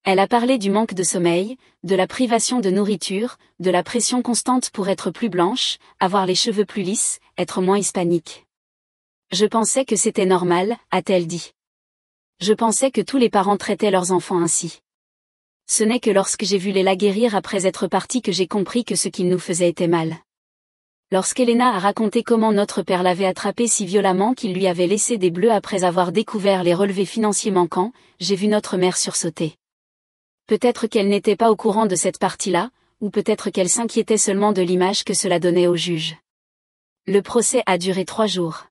Elle a parlé du manque de sommeil, de la privation de nourriture, de la pression constante pour être plus blanche, avoir les cheveux plus lisses, être moins hispanique. Je pensais que c'était normal, a-t-elle dit. Je pensais que tous les parents traitaient leurs enfants ainsi. Ce n'est que lorsque j'ai vu Leila guérir après être partie que j'ai compris que ce qu'il nous faisait était mal. Lorsqu'Elena a raconté comment notre père l'avait attrapée si violemment qu'il lui avait laissé des bleus après avoir découvert les relevés financiers manquants, j'ai vu notre mère sursauter. Peut-être qu'elle n'était pas au courant de cette partie-là, ou peut-être qu'elle s'inquiétait seulement de l'image que cela donnait au juge. Le procès a duré 3 jours.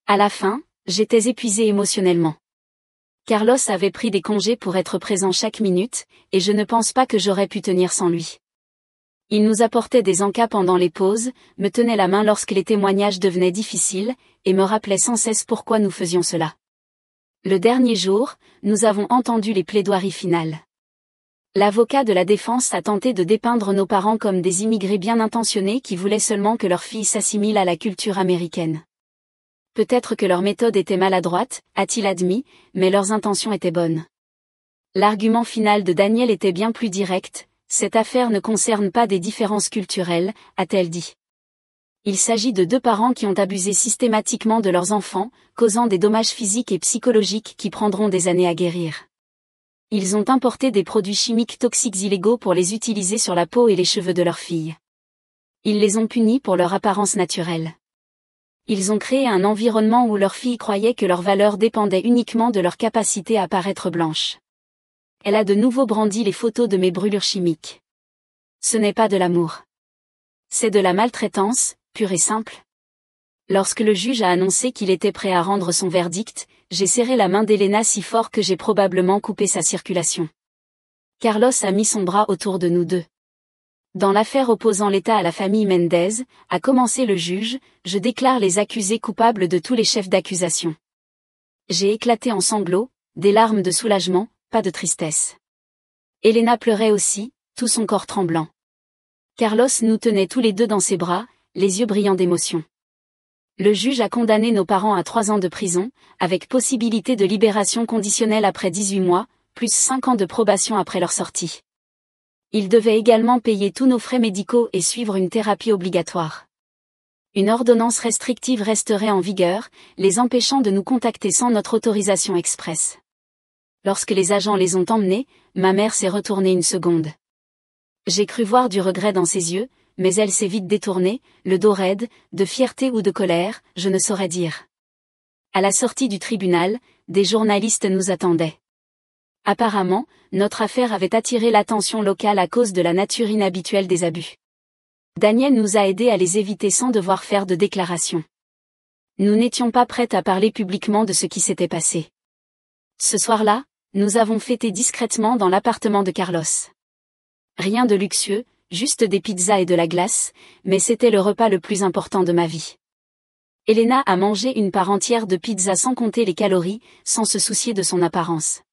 À la fin, j'étais épuisée émotionnellement. Carlos avait pris des congés pour être présent chaque minute, et je ne pense pas que j'aurais pu tenir sans lui. Il nous apportait des encas pendant les pauses, me tenait la main lorsque les témoignages devenaient difficiles, et me rappelait sans cesse pourquoi nous faisions cela. Le dernier jour, nous avons entendu les plaidoiries finales. L'avocat de la défense a tenté de dépeindre nos parents comme des immigrés bien intentionnés qui voulaient seulement que leur fille s'assimile à la culture américaine. Peut-être que leur méthode était maladroite, a-t-il admis, mais leurs intentions étaient bonnes. L'argument final de Daniel était bien plus direct, cette affaire ne concerne pas des différences culturelles, a-t-elle dit. Il s'agit de 2 parents qui ont abusé systématiquement de leurs enfants, causant des dommages physiques et psychologiques qui prendront des années à guérir. Ils ont importé des produits chimiques toxiques illégaux pour les utiliser sur la peau et les cheveux de leurs filles. Ils les ont punis pour leur apparence naturelle. Ils ont créé un environnement où leurs filles croyaient que leur valeur dépendait uniquement de leur capacité à paraître blanches. Elle a de nouveau brandi les photos de mes brûlures chimiques. Ce n'est pas de l'amour. C'est de la maltraitance, pure et simple. Lorsque le juge a annoncé qu'il était prêt à rendre son verdict, j'ai serré la main d'Elena si fort que j'ai probablement coupé sa circulation. Carlos a mis son bras autour de nous deux. Dans l'affaire opposant l'État à la famille Mendez, a commencé le juge, je déclare les accusés coupables de tous les chefs d'accusation. J'ai éclaté en sanglots, des larmes de soulagement, pas de tristesse. Elena pleurait aussi, tout son corps tremblant. Carlos nous tenait tous les deux dans ses bras, les yeux brillants d'émotion. Le juge a condamné nos parents à 3 ans de prison, avec possibilité de libération conditionnelle après 18 mois, plus 5 ans de probation après leur sortie. Ils devaient également payer tous nos frais médicaux et suivre une thérapie obligatoire. Une ordonnance restrictive resterait en vigueur, les empêchant de nous contacter sans notre autorisation expresse. Lorsque les agents les ont emmenés, ma mère s'est retournée une seconde. J'ai cru voir du regret dans ses yeux, mais elle s'est vite détournée, le dos raide, de fierté ou de colère, je ne saurais dire. À la sortie du tribunal, des journalistes nous attendaient. Apparemment, notre affaire avait attiré l'attention locale à cause de la nature inhabituelle des abus. Daniel nous a aidés à les éviter sans devoir faire de déclaration. Nous n'étions pas prêtes à parler publiquement de ce qui s'était passé. Ce soir-là, nous avons fêté discrètement dans l'appartement de Carlos. Rien de luxueux, juste des pizzas et de la glace, mais c'était le repas le plus important de ma vie. Elena a mangé une part entière de pizza sans compter les calories, sans se soucier de son apparence.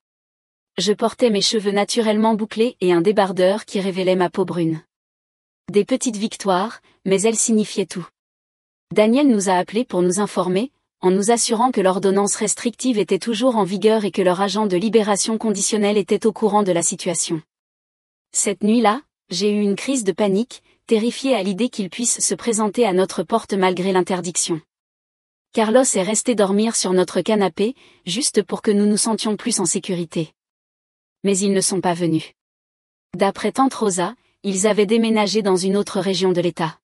Je portais mes cheveux naturellement bouclés et un débardeur qui révélait ma peau brune. Des petites victoires, mais elles signifiaient tout. Daniel nous a appelés pour nous informer, en nous assurant que l'ordonnance restrictive était toujours en vigueur et que leur agent de libération conditionnelle était au courant de la situation. Cette nuit-là, j'ai eu une crise de panique, terrifiée à l'idée qu'il puisse se présenter à notre porte malgré l'interdiction. Carlos est resté dormir sur notre canapé, juste pour que nous nous sentions plus en sécurité. Mais ils ne sont pas venus. D'après tante Rosa, ils avaient déménagé dans une autre région de l'État.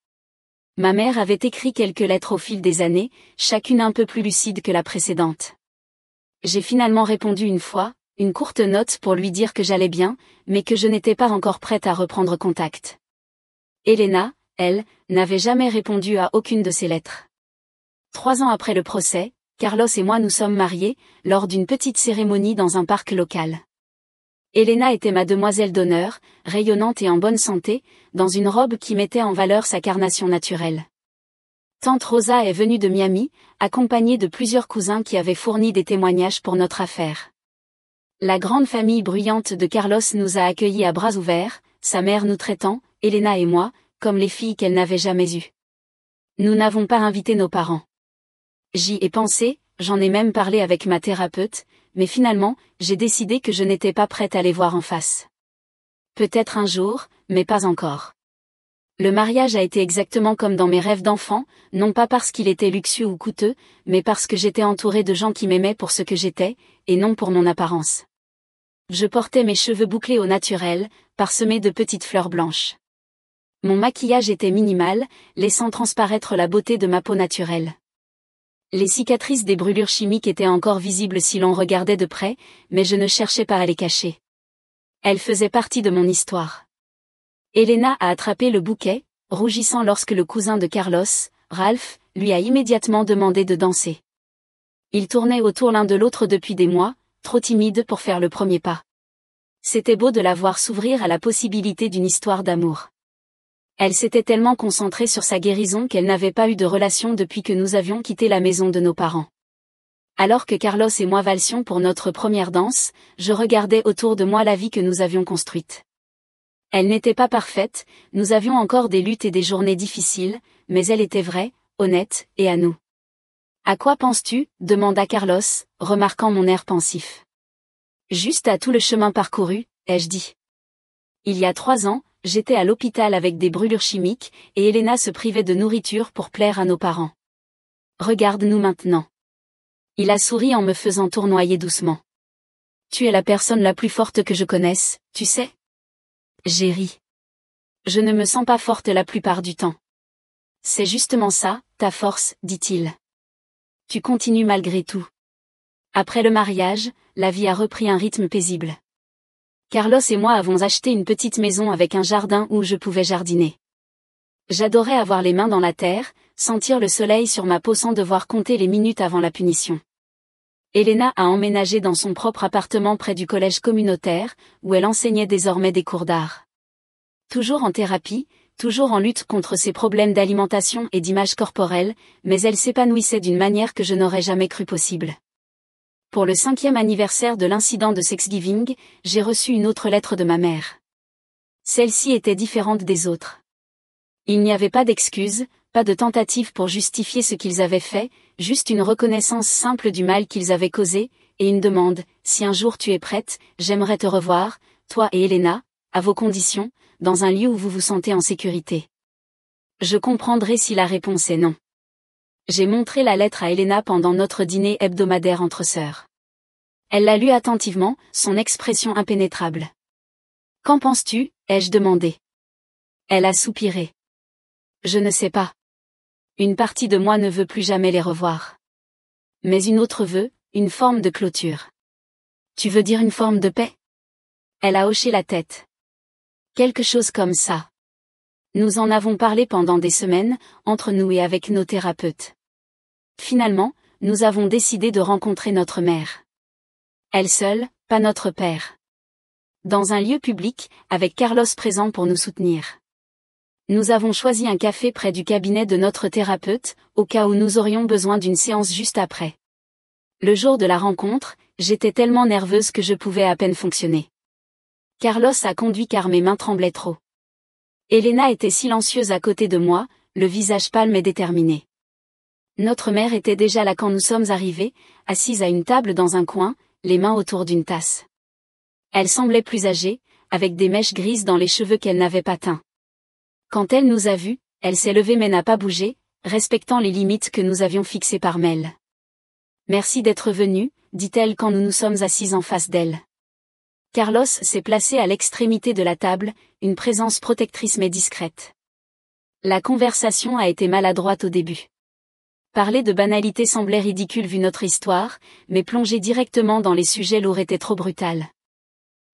Ma mère avait écrit quelques lettres au fil des années, chacune un peu plus lucide que la précédente. J'ai finalement répondu une fois, une courte note pour lui dire que j'allais bien, mais que je n'étais pas encore prête à reprendre contact. Elena, elle, n'avait jamais répondu à aucune de ces lettres. 3 ans après le procès, Carlos et moi nous sommes mariés, lors d'une petite cérémonie dans un parc local. Elena était ma demoiselle d'honneur, rayonnante et en bonne santé, dans une robe qui mettait en valeur sa carnation naturelle. Tante Rosa est venue de Miami, accompagnée de plusieurs cousins qui avaient fourni des témoignages pour notre affaire. La grande famille bruyante de Carlos nous a accueillis à bras ouverts, sa mère nous traitant, Elena et moi, comme les filles qu'elle n'avait jamais eues. Nous n'avons pas invité nos parents. J'y ai pensé, j'en ai même parlé avec ma thérapeute, mais finalement, j'ai décidé que je n'étais pas prête à les voir en face. Peut-être un jour, mais pas encore. Le mariage a été exactement comme dans mes rêves d'enfant, non pas parce qu'il était luxueux ou coûteux, mais parce que j'étais entourée de gens qui m'aimaient pour ce que j'étais, et non pour mon apparence. Je portais mes cheveux bouclés au naturel, parsemés de petites fleurs blanches. Mon maquillage était minimal, laissant transparaître la beauté de ma peau naturelle. Les cicatrices des brûlures chimiques étaient encore visibles si l'on regardait de près, mais je ne cherchais pas à les cacher. Elles faisaient partie de mon histoire. Elena a attrapé le bouquet, rougissant lorsque le cousin de Carlos, Ralph, lui a immédiatement demandé de danser. Ils tournaient autour l'un de l'autre depuis des mois, trop timides pour faire le premier pas. C'était beau de la voir s'ouvrir à la possibilité d'une histoire d'amour. Elle s'était tellement concentrée sur sa guérison qu'elle n'avait pas eu de relation depuis que nous avions quitté la maison de nos parents. Alors que Carlos et moi valsions pour notre première danse, je regardais autour de moi la vie que nous avions construite. Elle n'était pas parfaite, nous avions encore des luttes et des journées difficiles, mais elle était vraie, honnête, et à nous. « À quoi penses-tu » demanda Carlos, remarquant mon air pensif. « Juste à tout le chemin parcouru, ai-je dit. Il y a 3 ans, j'étais à l'hôpital avec des brûlures chimiques, et Elena se privait de nourriture pour plaire à nos parents. Regarde-nous maintenant. Il a souri en me faisant tournoyer doucement. Tu es la personne la plus forte que je connaisse, tu sais. J'ai ri. Je ne me sens pas forte la plupart du temps. C'est justement ça, ta force, dit-il. Tu continues malgré tout. Après le mariage, la vie a repris un rythme paisible. Carlos et moi avons acheté une petite maison avec un jardin où je pouvais jardiner. J'adorais avoir les mains dans la terre, sentir le soleil sur ma peau sans devoir compter les minutes avant la punition. Elena a emménagé dans son propre appartement près du collège communautaire, où elle enseignait désormais des cours d'art. Toujours en thérapie, toujours en lutte contre ses problèmes d'alimentation et d'image corporelle, mais elle s'épanouissait d'une manière que je n'aurais jamais cru possible. Pour le 5e anniversaire de l'incident de Thanksgiving, j'ai reçu une autre lettre de ma mère. Celle-ci était différente des autres. Il n'y avait pas d'excuses, pas de tentative pour justifier ce qu'ils avaient fait, juste une reconnaissance simple du mal qu'ils avaient causé, et une demande, si un jour tu es prête, j'aimerais te revoir, toi et Elena, à vos conditions, dans un lieu où vous vous sentez en sécurité. Je comprendrai si la réponse est non. J'ai montré la lettre à Elena pendant notre dîner hebdomadaire entre sœurs. Elle l'a lue attentivement, son expression impénétrable. Qu'en penses-tu, ai-je demandé. Elle a soupiré. Je ne sais pas. Une partie de moi ne veut plus jamais les revoir. Mais une autre veut, une forme de clôture. Tu veux dire une forme de paix? Elle a hoché la tête. Quelque chose comme ça. Nous en avons parlé pendant des semaines, entre nous et avec nos thérapeutes. Finalement, nous avons décidé de rencontrer notre mère. Elle seule, pas notre père. Dans un lieu public, avec Carlos présent pour nous soutenir. Nous avons choisi un café près du cabinet de notre thérapeute, au cas où nous aurions besoin d'une séance juste après. Le jour de la rencontre, j'étais tellement nerveuse que je pouvais à peine fonctionner. Carlos a conduit car mes mains tremblaient trop. Elena était silencieuse à côté de moi, le visage pâle mais déterminé. Notre mère était déjà là quand nous sommes arrivés, assise à une table dans un coin, les mains autour d'une tasse. Elle semblait plus âgée, avec des mèches grises dans les cheveux qu'elle n'avait pas teints. Quand elle nous a vus, elle s'est levée mais n'a pas bougé, respectant les limites que nous avions fixées par mail. Merci d'être venu, dit-elle quand nous nous sommes assis en face d'elle. Carlos s'est placé à l'extrémité de la table, une présence protectrice mais discrète. La conversation a été maladroite au début. Parler de banalité semblait ridicule vu notre histoire, mais plonger directement dans les sujets lourds était trop brutal.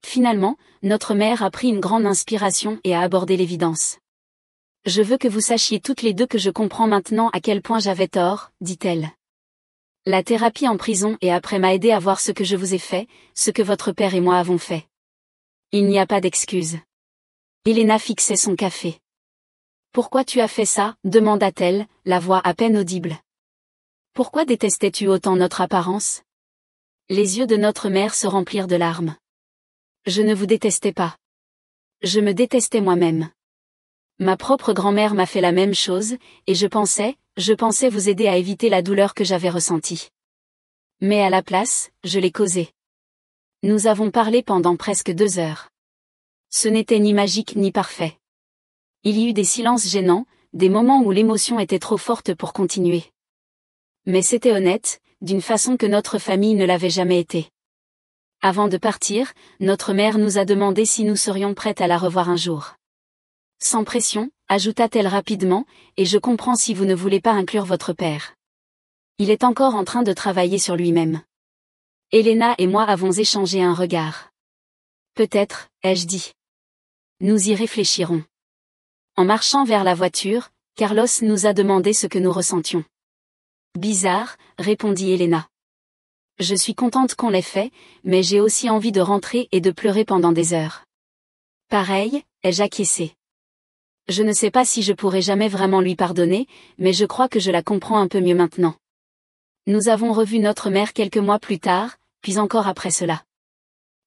Finalement, notre mère a pris une grande inspiration et a abordé l'évidence. Je veux que vous sachiez toutes les deux que je comprends maintenant à quel point j'avais tort, dit-elle. La thérapie en prison et après m'a aidé à voir ce que je vous ai fait, ce que votre père et moi avons fait. Il n'y a pas d'excuse. Elena fixait son café. Pourquoi tu as fait ça, demanda-t-elle, la voix à peine audible. Pourquoi détestais-tu autant notre apparence? Les yeux de notre mère se remplirent de larmes. Je ne vous détestais pas. Je me détestais moi-même. Ma propre grand-mère m'a fait la même chose, et je pensais vous aider à éviter la douleur que j'avais ressentie. Mais à la place, je l'ai causée. Nous avons parlé pendant presque 2 heures. Ce n'était ni magique ni parfait. Il y eut des silences gênants, des moments où l'émotion était trop forte pour continuer. Mais c'était honnête, d'une façon que notre famille ne l'avait jamais été. Avant de partir, notre mère nous a demandé si nous serions prêtes à la revoir un jour. Sans pression, ajouta-t-elle rapidement, et je comprends si vous ne voulez pas inclure votre père. Il est encore en train de travailler sur lui-même. Elena et moi avons échangé un regard. Peut-être, ai-je dit. Nous y réfléchirons. En marchant vers la voiture, Carlos nous a demandé ce que nous ressentions. Bizarre, répondit Elena. Je suis contente qu'on l'ait fait, mais j'ai aussi envie de rentrer et de pleurer pendant des heures. Pareil, ai-je acquiescé. Je ne sais pas si je pourrai jamais vraiment lui pardonner, mais je crois que je la comprends un peu mieux maintenant. Nous avons revu notre mère quelques mois plus tard, puis encore après cela.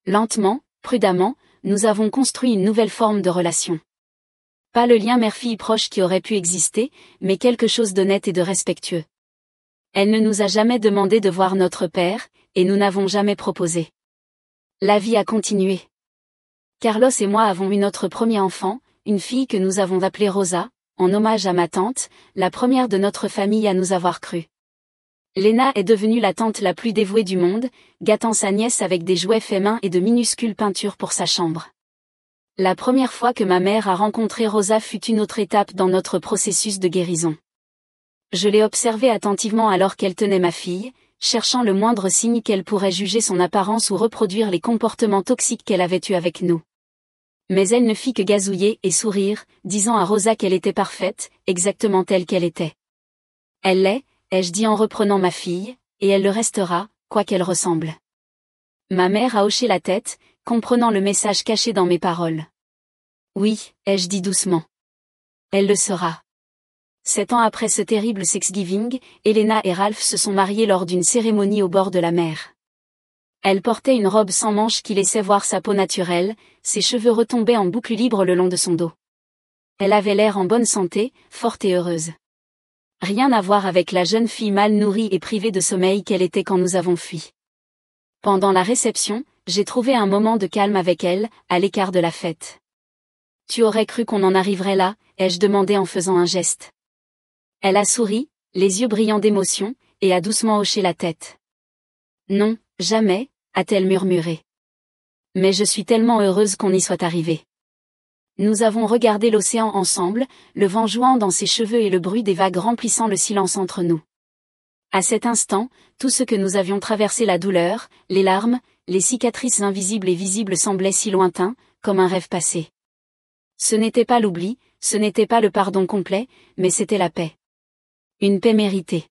Lentement, prudemment, nous avons construit une nouvelle forme de relation. Pas le lien mère-fille proche qui aurait pu exister, mais quelque chose d'honnête et de respectueux. Elle ne nous a jamais demandé de voir notre père, et nous n'avons jamais proposé. La vie a continué. Carlos et moi avons eu notre premier enfant, une fille que nous avons appelée Rosa, en hommage à ma tante, la première de notre famille à nous avoir cru. Léna est devenue la tante la plus dévouée du monde, gâtant sa nièce avec des jouets faits main et de minuscules peintures pour sa chambre. La première fois que ma mère a rencontré Rosa fut une autre étape dans notre processus de guérison. Je l'ai observée attentivement alors qu'elle tenait ma fille, cherchant le moindre signe qu'elle pourrait juger son apparence ou reproduire les comportements toxiques qu'elle avait eus avec nous. Mais elle ne fit que gazouiller et sourire, disant à Rosa qu'elle était parfaite, exactement telle qu'elle était. Elle l'est, ai-je dit en reprenant ma fille, et elle le restera, quoi qu'elle ressemble. Ma mère a hoché la tête, comprenant le message caché dans mes paroles. Oui, ai-je dit doucement. Elle le sera. 7 ans après ce terrible Thanksgiving, Elena et Ralph se sont mariés lors d'une cérémonie au bord de la mer. Elle portait une robe sans manches qui laissait voir sa peau naturelle, ses cheveux retombaient en boucles libres le long de son dos. Elle avait l'air en bonne santé, forte et heureuse. Rien à voir avec la jeune fille mal nourrie et privée de sommeil qu'elle était quand nous avons fui. Pendant la réception, j'ai trouvé un moment de calme avec elle, à l'écart de la fête. Tu aurais cru qu'on en arriverait là, ai-je demandé en faisant un geste. Elle a souri, les yeux brillants d'émotion, et a doucement hoché la tête. Non, jamais, a-t-elle murmuré. Mais je suis tellement heureuse qu'on y soit arrivé. Nous avons regardé l'océan ensemble, le vent jouant dans ses cheveux et le bruit des vagues remplissant le silence entre nous. À cet instant, tout ce que nous avions traversé, la douleur, les larmes, les cicatrices invisibles et visibles semblaient si lointains, comme un rêve passé. Ce n'était pas l'oubli, ce n'était pas le pardon complet, mais c'était la paix. Une paix méritée.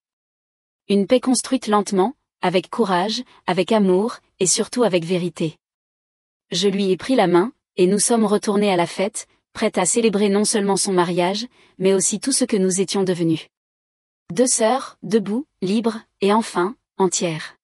Une paix construite lentement, avec courage, avec amour, et surtout avec vérité. Je lui ai pris la main, et nous sommes retournés à la fête, prêtes à célébrer non seulement son mariage, mais aussi tout ce que nous étions devenus. 2 sœurs, debout, libres, et enfin, entières.